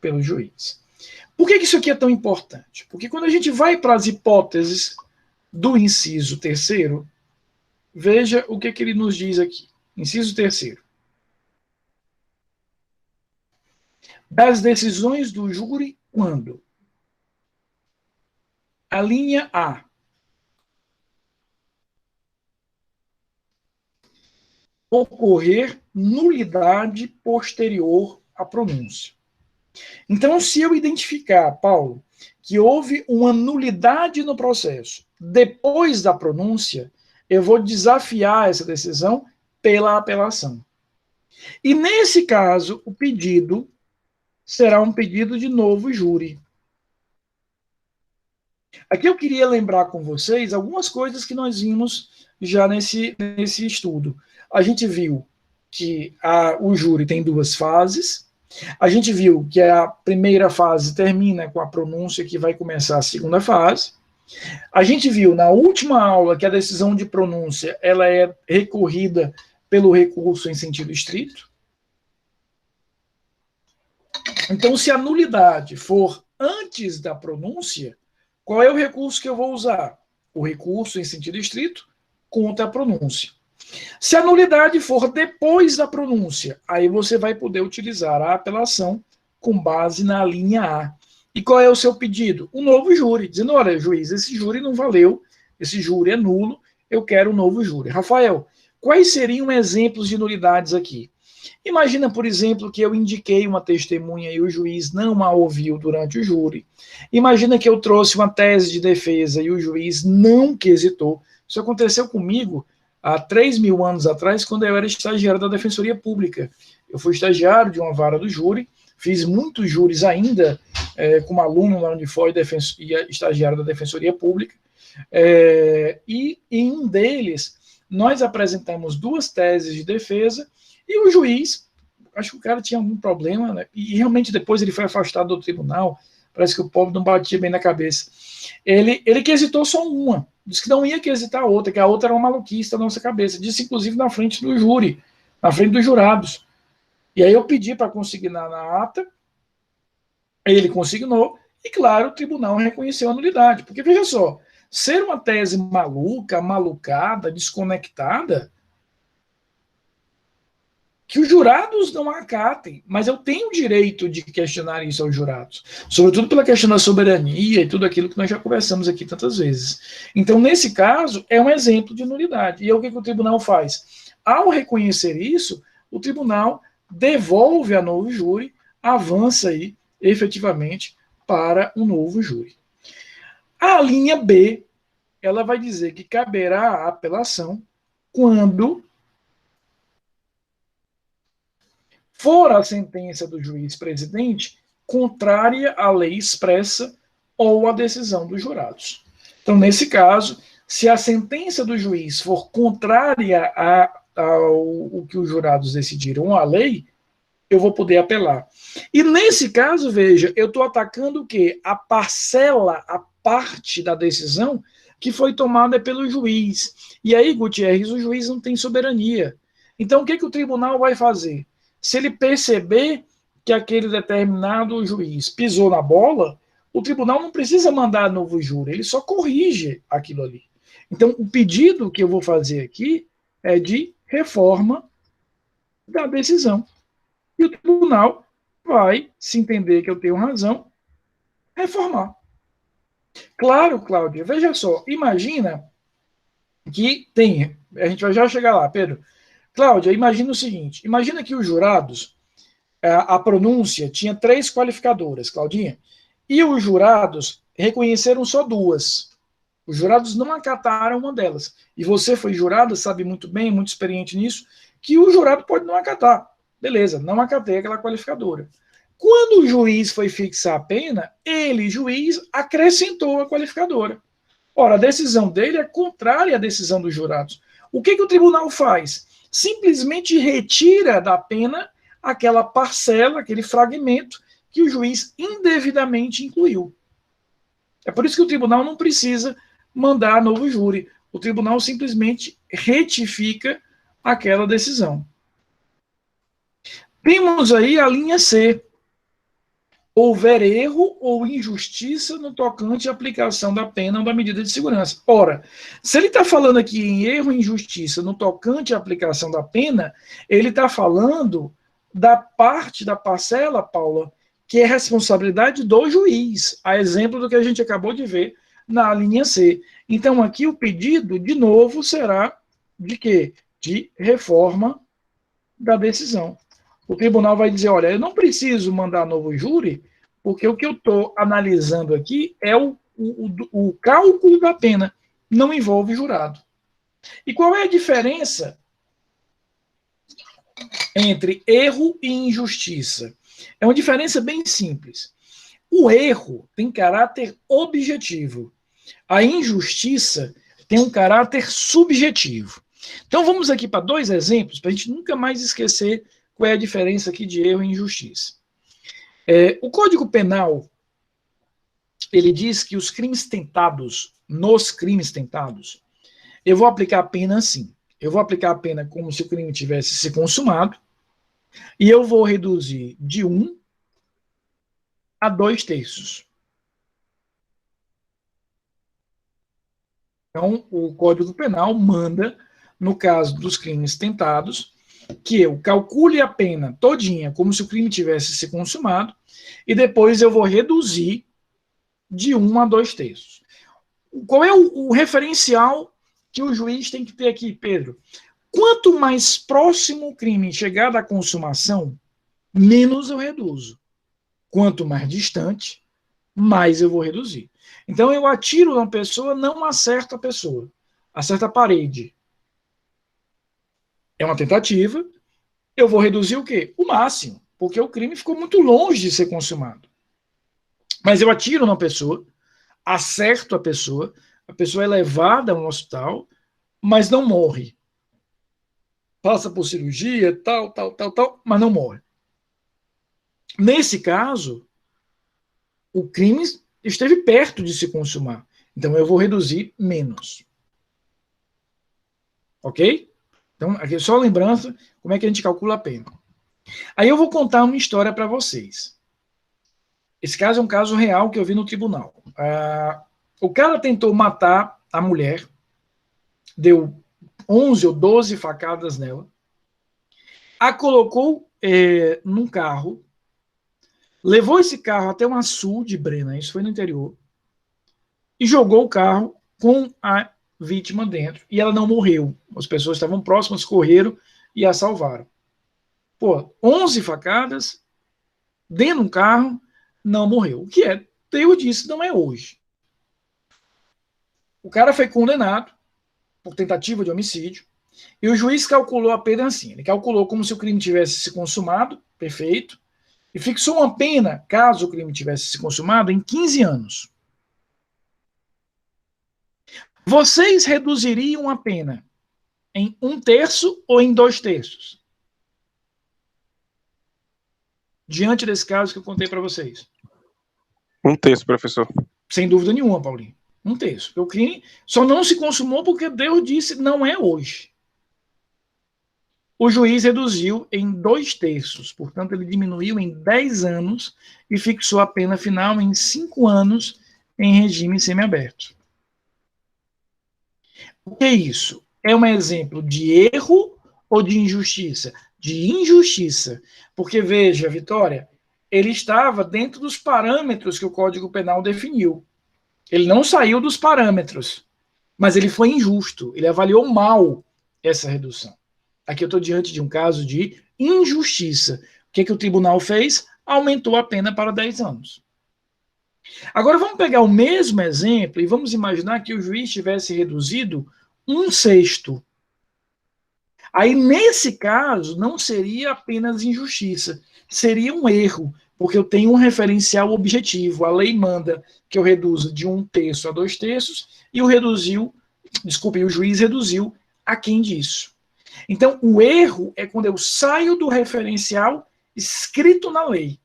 pelo juiz. Por que isso aqui é tão importante? Porque quando a gente vai para as hipóteses do inciso terceiro, veja o que ele nos diz aqui. Inciso terceiro. Das decisões do júri, quando? A linha A. Ocorrer nulidade posterior à pronúncia. Então, se eu identificar, Paulo, que houve uma nulidade no processo depois da pronúncia, eu vou desafiar essa decisão pela apelação. E, nesse caso, o pedido será um pedido de novo júri. Aqui eu queria lembrar com vocês algumas coisas que nós vimos já nesse estudo. a gente viu que o júri tem duas fases. A gente viu que a primeira fase termina com a pronúncia, que vai começar a segunda fase. A gente viu na última aula que a decisão de pronúncia ela é recorrida pelo recurso em sentido estrito. Então, se a nulidade for antes da pronúncia, qual é o recurso que eu vou usar? O recurso em sentido estrito contra a pronúncia. Se a nulidade for depois da pronúncia, aí você vai poder utilizar a apelação com base na linha A. E qual é o seu pedido? Um novo júri, dizendo, olha, juiz, esse júri não valeu, esse júri é nulo, eu quero um novo júri. Rafael, quais seriam exemplos de nulidades aqui? Imagina, por exemplo, que eu indiquei uma testemunha e o juiz não a ouviu durante o júri. Imagina que eu trouxe uma tese de defesa e o juiz não quesitou. Isso aconteceu comigo há 3.000 anos atrás, quando eu era estagiário da Defensoria Pública. Eu fui estagiário de uma vara do júri, fiz muitos júris ainda, como aluno na Unifor e estagiário da Defensoria Pública, e em um deles, nós apresentamos 2 teses de defesa, e o juiz, acho que o cara tinha algum problema, né, e realmente depois ele foi afastado do tribunal, parece que o povo não batia bem na cabeça. Ele quesitou só uma, disse que não ia quesitar a outra, que a outra era uma maluquista na nossa cabeça, disse inclusive na frente do júri, na frente dos jurados. E aí eu pedi para consignar na ata, ele consignou, e claro, o tribunal reconheceu a nulidade, porque veja só, ser uma tese maluca, malucada, desconectada, que os jurados não acatem, mas eu tenho o direito de questionar isso aos jurados, sobretudo pela questão da soberania e tudo aquilo que nós já conversamos aqui tantas vezes. Então, nesse caso, é um exemplo de nulidade. E aí, o que o tribunal faz? Ao reconhecer isso, o tribunal devolve a novo júri, avança aí, efetivamente, para um novo júri. A linha B, ela vai dizer que caberá a apelação quando for a sentença do juiz presidente contrária à lei expressa ou à decisão dos jurados. Então, nesse caso, se a sentença do juiz for contrária ao que os jurados decidiram, à lei, eu vou poder apelar. E nesse caso, veja, eu estou atacando o quê? A parcela, a parte da decisão que foi tomada pelo juiz. E aí, Gutierrez, o juiz não tem soberania. Então, o que o tribunal vai fazer? Se ele perceber que aquele determinado juiz pisou na bola, o tribunal não precisa mandar novo júri, ele só corrige aquilo ali. Então, o pedido que eu vou fazer aqui é de reforma da decisão. E o tribunal vai, se entender que eu tenho razão, reformar. Claro, Cláudia, veja só, imagina que tem, a gente vai já chegar lá, Pedro. Cláudia, imagina o seguinte, imagina que os jurados, a pronúncia tinha 3 qualificadoras, Claudinha, e os jurados reconheceram só 2. Os jurados não acataram uma delas. E você foi jurado, sabe muito bem, muito experiente nisso, que o jurado pode não acatar. Beleza, não acatei aquela qualificadora. Quando o juiz foi fixar a pena, ele, juiz, acrescentou a qualificadora. Ora, a decisão dele é contrária à decisão dos jurados. O que o tribunal faz? Simplesmente retira da pena aquela parcela, aquele fragmento que o juiz indevidamente incluiu. É por isso que o tribunal não precisa mandar novo júri. O tribunal simplesmente retifica aquela decisão. Temos aí a linha C. Houver erro ou injustiça no tocante à aplicação da pena ou da medida de segurança. Ora, se ele está falando aqui em erro e injustiça no tocante à aplicação da pena, ele está falando da parte da parcela, Paula, que é responsabilidade do juiz, a exemplo do que a gente acabou de ver na linha C. Então, aqui o pedido, de novo, será de quê? De reforma da decisão. O tribunal vai dizer, olha, eu não preciso mandar novo júri, porque o que eu estou analisando aqui é o cálculo da pena, não envolve jurado. E qual é a diferença entre erro e injustiça? É uma diferença bem simples. O erro tem caráter objetivo. A injustiça tem um caráter subjetivo. Então vamos aqui para 2 exemplos, para a gente nunca mais esquecer qual é a diferença aqui de erro e injustiça. O Código Penal, ele diz que os crimes tentados, nos crimes tentados, eu vou aplicar a pena assim. Eu vou aplicar a pena como se o crime tivesse se consumado, e eu vou reduzir de 1 a 2/3. Então, o Código Penal manda, no caso dos crimes tentados, que eu calcule a pena todinha como se o crime tivesse se consumado, e depois eu vou reduzir de 1 a 2/3. Qual é o referencial que o juiz tem que ter aqui, Pedro? Quanto mais próximo o crime chegar da consumação, menos eu reduzo. Quanto mais distante, mais eu vou reduzir. Então eu atiro na pessoa, não acerto a pessoa, acerto a parede. É uma tentativa, eu vou reduzir o quê? O máximo, porque o crime ficou muito longe de ser consumado. Mas eu atiro na pessoa, acerto a pessoa é levada ao hospital, mas não morre. Passa por cirurgia, tal, mas não morre. Nesse caso, o crime esteve perto de se consumar. Então, eu vou reduzir menos. Ok? Então, aqui só lembrança como é que a gente calcula a pena. Aí eu vou contar uma história para vocês. Esse caso é um caso real que eu vi no tribunal. O cara tentou matar a mulher, deu 11 ou 12 facadas nela, a colocou num carro, levou esse carro até um açude de Brena, isso foi no interior, e jogou o carro com a vítima dentro. E ela não morreu. As pessoas estavam próximas, correram e a salvaram. 11 facadas dentro de um carro, não morreu. O que é? Deus disse, não é hoje. O cara foi condenado por tentativa de homicídio e o juiz calculou a pena assim. Ele calculou como se o crime tivesse se consumado, perfeito, e fixou uma pena, caso o crime tivesse se consumado, em 15 anos. Vocês reduziriam a pena em 1/3 ou em 2/3? Diante desse caso que eu contei para vocês. 1/3, professor. Sem dúvida nenhuma, Paulinho. 1/3. O crime só não se consumou porque Deus disse não é hoje. O juiz reduziu em 2/3, portanto, ele diminuiu em 10 anos e fixou a pena final em 5 anos em regime semiaberto. O que é isso? É um exemplo de erro ou de injustiça? De injustiça. Porque, veja, Vitória, ele estava dentro dos parâmetros que o Código Penal definiu. Ele não saiu dos parâmetros, mas ele foi injusto. Ele avaliou mal essa redução. Aqui eu estou diante de um caso de injustiça. O que o tribunal fez? Aumentou a pena para 10 anos. Agora vamos pegar o mesmo exemplo e vamos imaginar que o juiz tivesse reduzido 1/6. Aí, nesse caso, não seria apenas injustiça, seria um erro, porque eu tenho um referencial objetivo. A lei manda que eu reduza de 1/3 a 2/3 e o juiz reduziu aquém disso. Então, o erro é quando eu saio do referencial escrito na lei.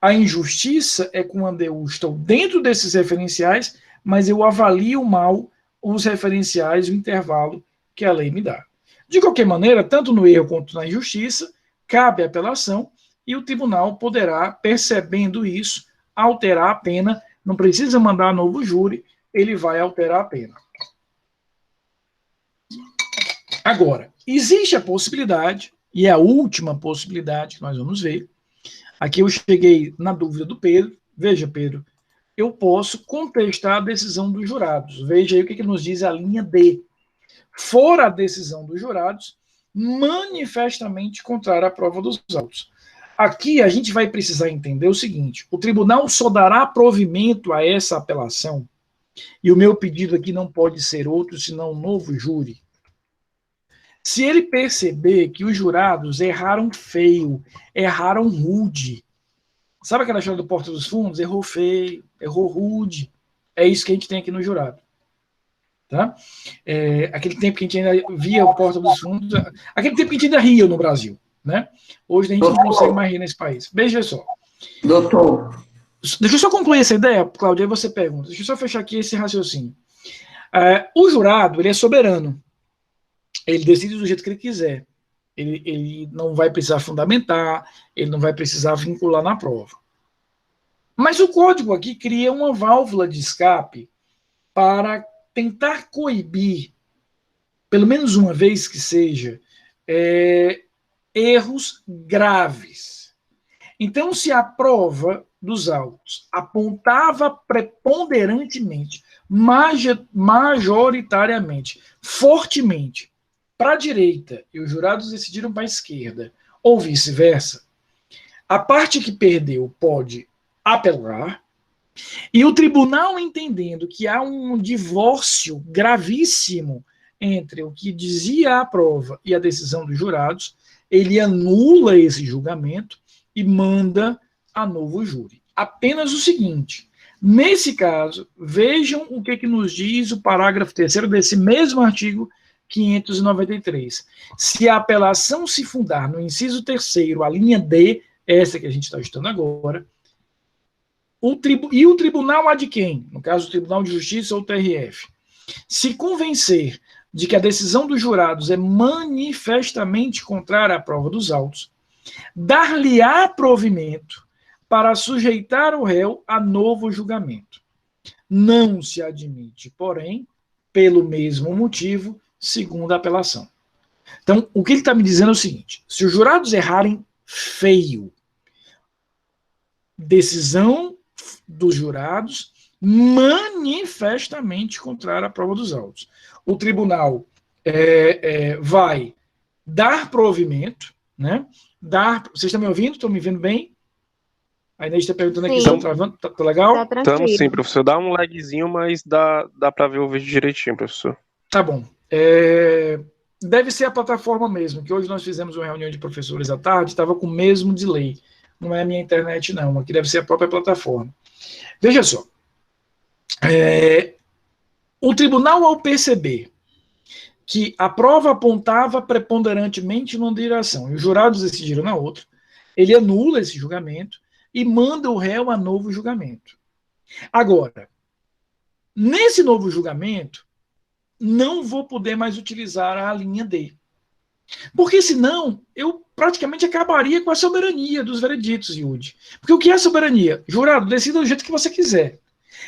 A injustiça é quando eu estou dentro desses referenciais, mas eu avalio mal os referenciais, o intervalo que a lei me dá. De qualquer maneira, tanto no erro quanto na injustiça, cabe a apelação e o tribunal poderá, percebendo isso, alterar a pena. Não precisa mandar novo júri, ele vai alterar a pena. Agora, existe a possibilidade, e é a última possibilidade que nós vamos ver. Aqui eu cheguei na dúvida do Pedro. Veja, Pedro, eu posso contestar a decisão dos jurados. Veja aí o que nos diz a linha D. For a decisão dos jurados manifestamente contrária à prova dos autos. Aqui a gente vai precisar entender o seguinte: o tribunal só dará provimento a essa apelação, e o meu pedido aqui não pode ser outro senão um novo júri, se ele perceber que os jurados erraram feio, erraram rude. Sabe aquela história do Porta dos Fundos? Errou feio, errou rude. É isso que a gente tem aqui no jurado. Tá? Aquele tempo que a gente ainda via o Porta dos Fundos, aquele tempo que a gente ainda ria no Brasil. Né? Hoje a gente não consegue mais rir nesse país. Veja só. Doutor. Deixa eu só concluir essa ideia, Cláudia, aí você pergunta. Deixa eu só fechar aqui esse raciocínio. O jurado, ele é soberano. Ele decide do jeito que ele quiser. Ele não vai precisar fundamentar, ele não vai precisar vincular na prova. Mas o código aqui cria uma válvula de escape para tentar coibir, pelo menos uma vez que seja, erros graves. Então, se a prova dos autos apontava preponderantemente, majoritariamente, fortemente para a direita e os jurados decidiram para a esquerda, ou vice-versa, a parte que perdeu pode apelar, e o tribunal, entendendo que há um divórcio gravíssimo entre o que dizia a prova e a decisão dos jurados, ele anula esse julgamento e manda a novo júri. Apenas o seguinte: nesse caso, vejam o que nos diz o parágrafo 3º desse mesmo artigo 593. Se a apelação se fundar no inciso 3º, a linha D, essa que a gente está estudando agora, o tribunal há de quem? No caso, o Tribunal de Justiça ou o TRF. Se convencer de que a decisão dos jurados é manifestamente contrária à prova dos autos, dar-lhe-á provimento para sujeitar o réu a novo julgamento. Não se admite, porém, pelo mesmo motivo, segunda apelação. Então, o que ele está me dizendo é o seguinte: se os jurados errarem feio, decisão dos jurados manifestamente contrária à prova dos autos. O tribunal vai dar provimento, né? Vocês estão me ouvindo? Estão me vendo bem? A Inês está perguntando aqui se está travando. Tá legal? Estamos sim, professor. Dá um lagzinho, mas dá para ver o vídeo direitinho, professor. Tá bom. Deve ser a plataforma mesmo, que hoje nós fizemos uma reunião de professores à tarde, estava com o mesmo delay. Não é a minha internet, não. Aqui deve ser a própria plataforma. Veja só. O tribunal, ao perceber que a prova apontava preponderantemente numa direção e os jurados decidiram na outra, ele anula esse julgamento e manda o réu a novo julgamento. Agora, nesse novo julgamento, não vou poder mais utilizar a linha D. Porque senão eu praticamente acabaria com a soberania dos vereditos, Yudi. Porque o que é soberania? Jurado, decida do jeito que você quiser.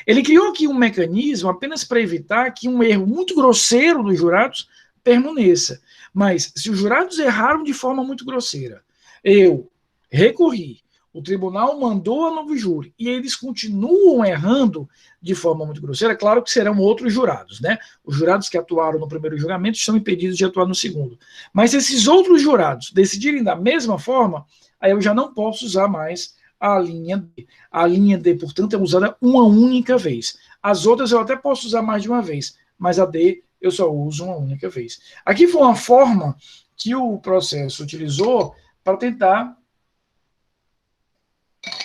Ele criou aqui um mecanismo apenas para evitar que um erro muito grosseiro dos jurados permaneça. Mas se os jurados erraram de forma muito grosseira, eu recorri, o tribunal mandou a novo júri e eles continuam errando de forma muito grosseira, claro que serão outros jurados, né? Os jurados que atuaram no primeiro julgamento estão impedidos de atuar no segundo. Mas se esses outros jurados decidirem da mesma forma, aí eu já não posso usar mais a linha D. A linha D, portanto, é usada uma única vez. As outras eu até posso usar mais de uma vez, mas a D eu só uso uma única vez. Aqui foi uma forma que o processo utilizou para tentar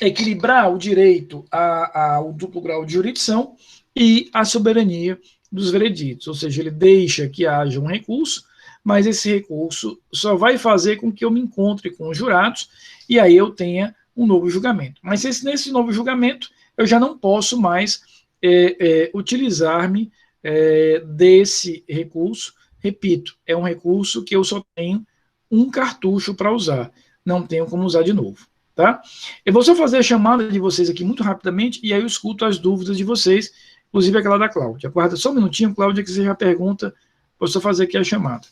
equilibrar o direito ao duplo grau de jurisdição e a soberania dos vereditos, ou seja, ele deixa que haja um recurso, mas esse recurso só vai fazer com que eu me encontre com os jurados e aí eu tenha um novo julgamento. Mas nesse novo julgamento eu já não posso mais utilizar-me desse recurso. Repito, é um recurso que eu só tenho um cartucho para usar, não tenho como usar de novo. Tá? Eu vou só fazer a chamada de vocês aqui muito rapidamente e aí eu escuto as dúvidas de vocês, inclusive aquela da Cláudia. Aguarda só um minutinho, Cláudia, que você já pergunta, vou só fazer aqui a chamada.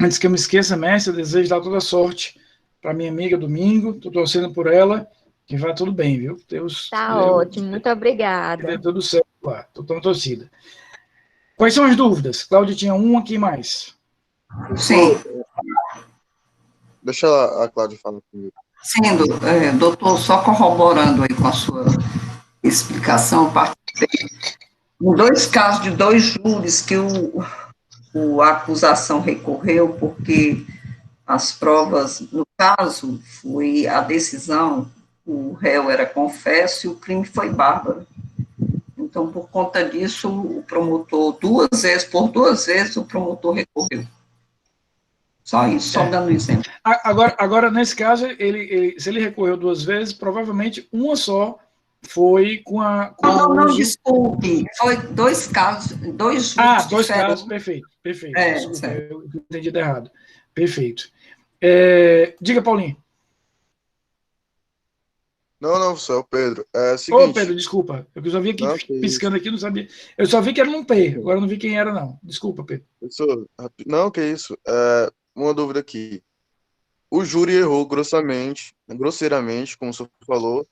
Antes que eu me esqueça, mestre, eu desejo dar toda sorte para minha amiga Domingo. Estou torcendo por ela, que vai tudo bem, viu? Deus, Tá ótimo, muito que dê obrigada. tudo certo lá. Estou tão torcida. Quais são as dúvidas? Cláudia tinha uma, quem mais? Sim. Deixa a Cláudia falar comigo. Sim, doutor, só corroborando aí com a sua explicação, participei. Em 2 casos de 2 júris que a acusação recorreu, porque as provas, no caso, foi a decisão, o réu era confesso e o crime foi bárbaro. Então, por conta disso, o promotor, por duas vezes, o promotor recorreu. Só isso, só dando um exemplo. Agora, nesse caso, se ele recorreu 2 vezes, provavelmente uma só foi com a... Não, desculpe, foi 2 casos, 2 júris 2 casos, perfeito. Desculpa, certo. eu entendi errado. Perfeito. Diga, Paulinho. Não, professor, é o Pedro. É o seguinte... Ô, Pedro, desculpa. Eu só vi aqui, não, piscando aqui, não sabia. Eu só vi que era num P, agora eu não vi quem era, não. Desculpa, Pedro. Professor, não, que isso. Uma dúvida aqui. O júri errou grosseiramente, como o senhor falou,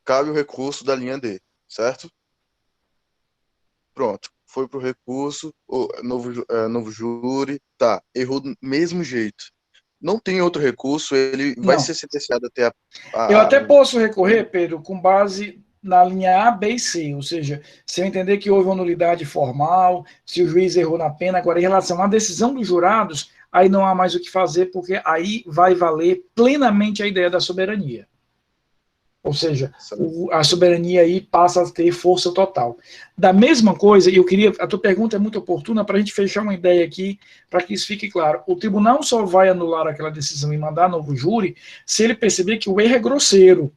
cabe o recurso da linha D, certo? Pronto, foi pro recurso, novo júri, tá, errou do mesmo jeito. Não tem outro recurso, ele vai ser sentenciado até Eu até posso recorrer, Pedro, com base na linha A, B e C, ou seja, se eu entender que houve uma nulidade formal, se o juiz errou na pena. Agora, em relação à decisão dos jurados, aí não há mais o que fazer, porque aí vai valer plenamente a ideia da soberania. Ou seja, a soberania aí passa a ter força total. Da mesma coisa, a tua pergunta é muito oportuna para a gente fechar uma ideia aqui, para que isso fique claro. O tribunal só vai anular aquela decisão e mandar novo júri se ele perceber que o erro é grosseiro.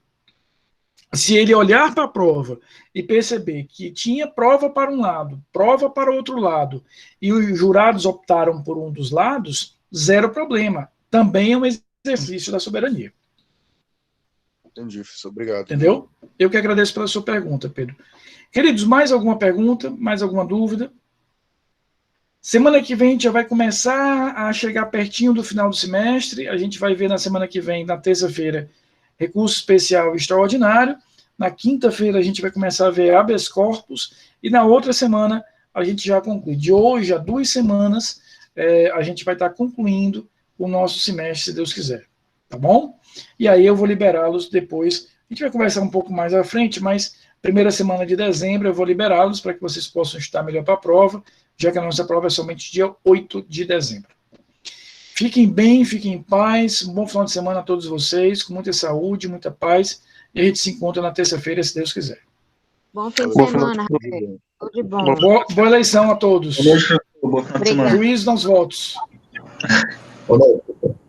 Se ele olhar para a prova e perceber que tinha prova para um lado, prova para o outro lado, e os jurados optaram por um dos lados, zero problema. Também é um exercício da soberania. Entendi, professor. Obrigado. Entendeu? Eu que agradeço pela sua pergunta, Pedro. Queridos, mais alguma pergunta? Mais alguma dúvida? Semana que vem a gente já vai começar a chegar pertinho do final do semestre. A gente vai ver na semana que vem, na terça-feira, recurso especial extraordinário. Na quinta-feira a gente vai começar a ver habeas corpus. E na outra semana a gente já conclui. De hoje a 2 semanas a gente vai estar concluindo o nosso semestre, se Deus quiser. Tá bom? E aí eu vou liberá-los depois. A gente vai conversar um pouco mais à frente, mas primeira semana de dezembro eu vou liberá-los para que vocês possam estudar melhor para a prova, já que a nossa prova é somente dia 8 de dezembro. Fiquem bem, fiquem em paz, um bom final de semana a todos vocês, com muita saúde, muita paz, e a gente se encontra na terça-feira, se Deus quiser. Bom fim de semana, Rafael. Tudo de bom. Boa eleição a todos. Boa noite, Obrigado. Juízo nos votos. Boa noite.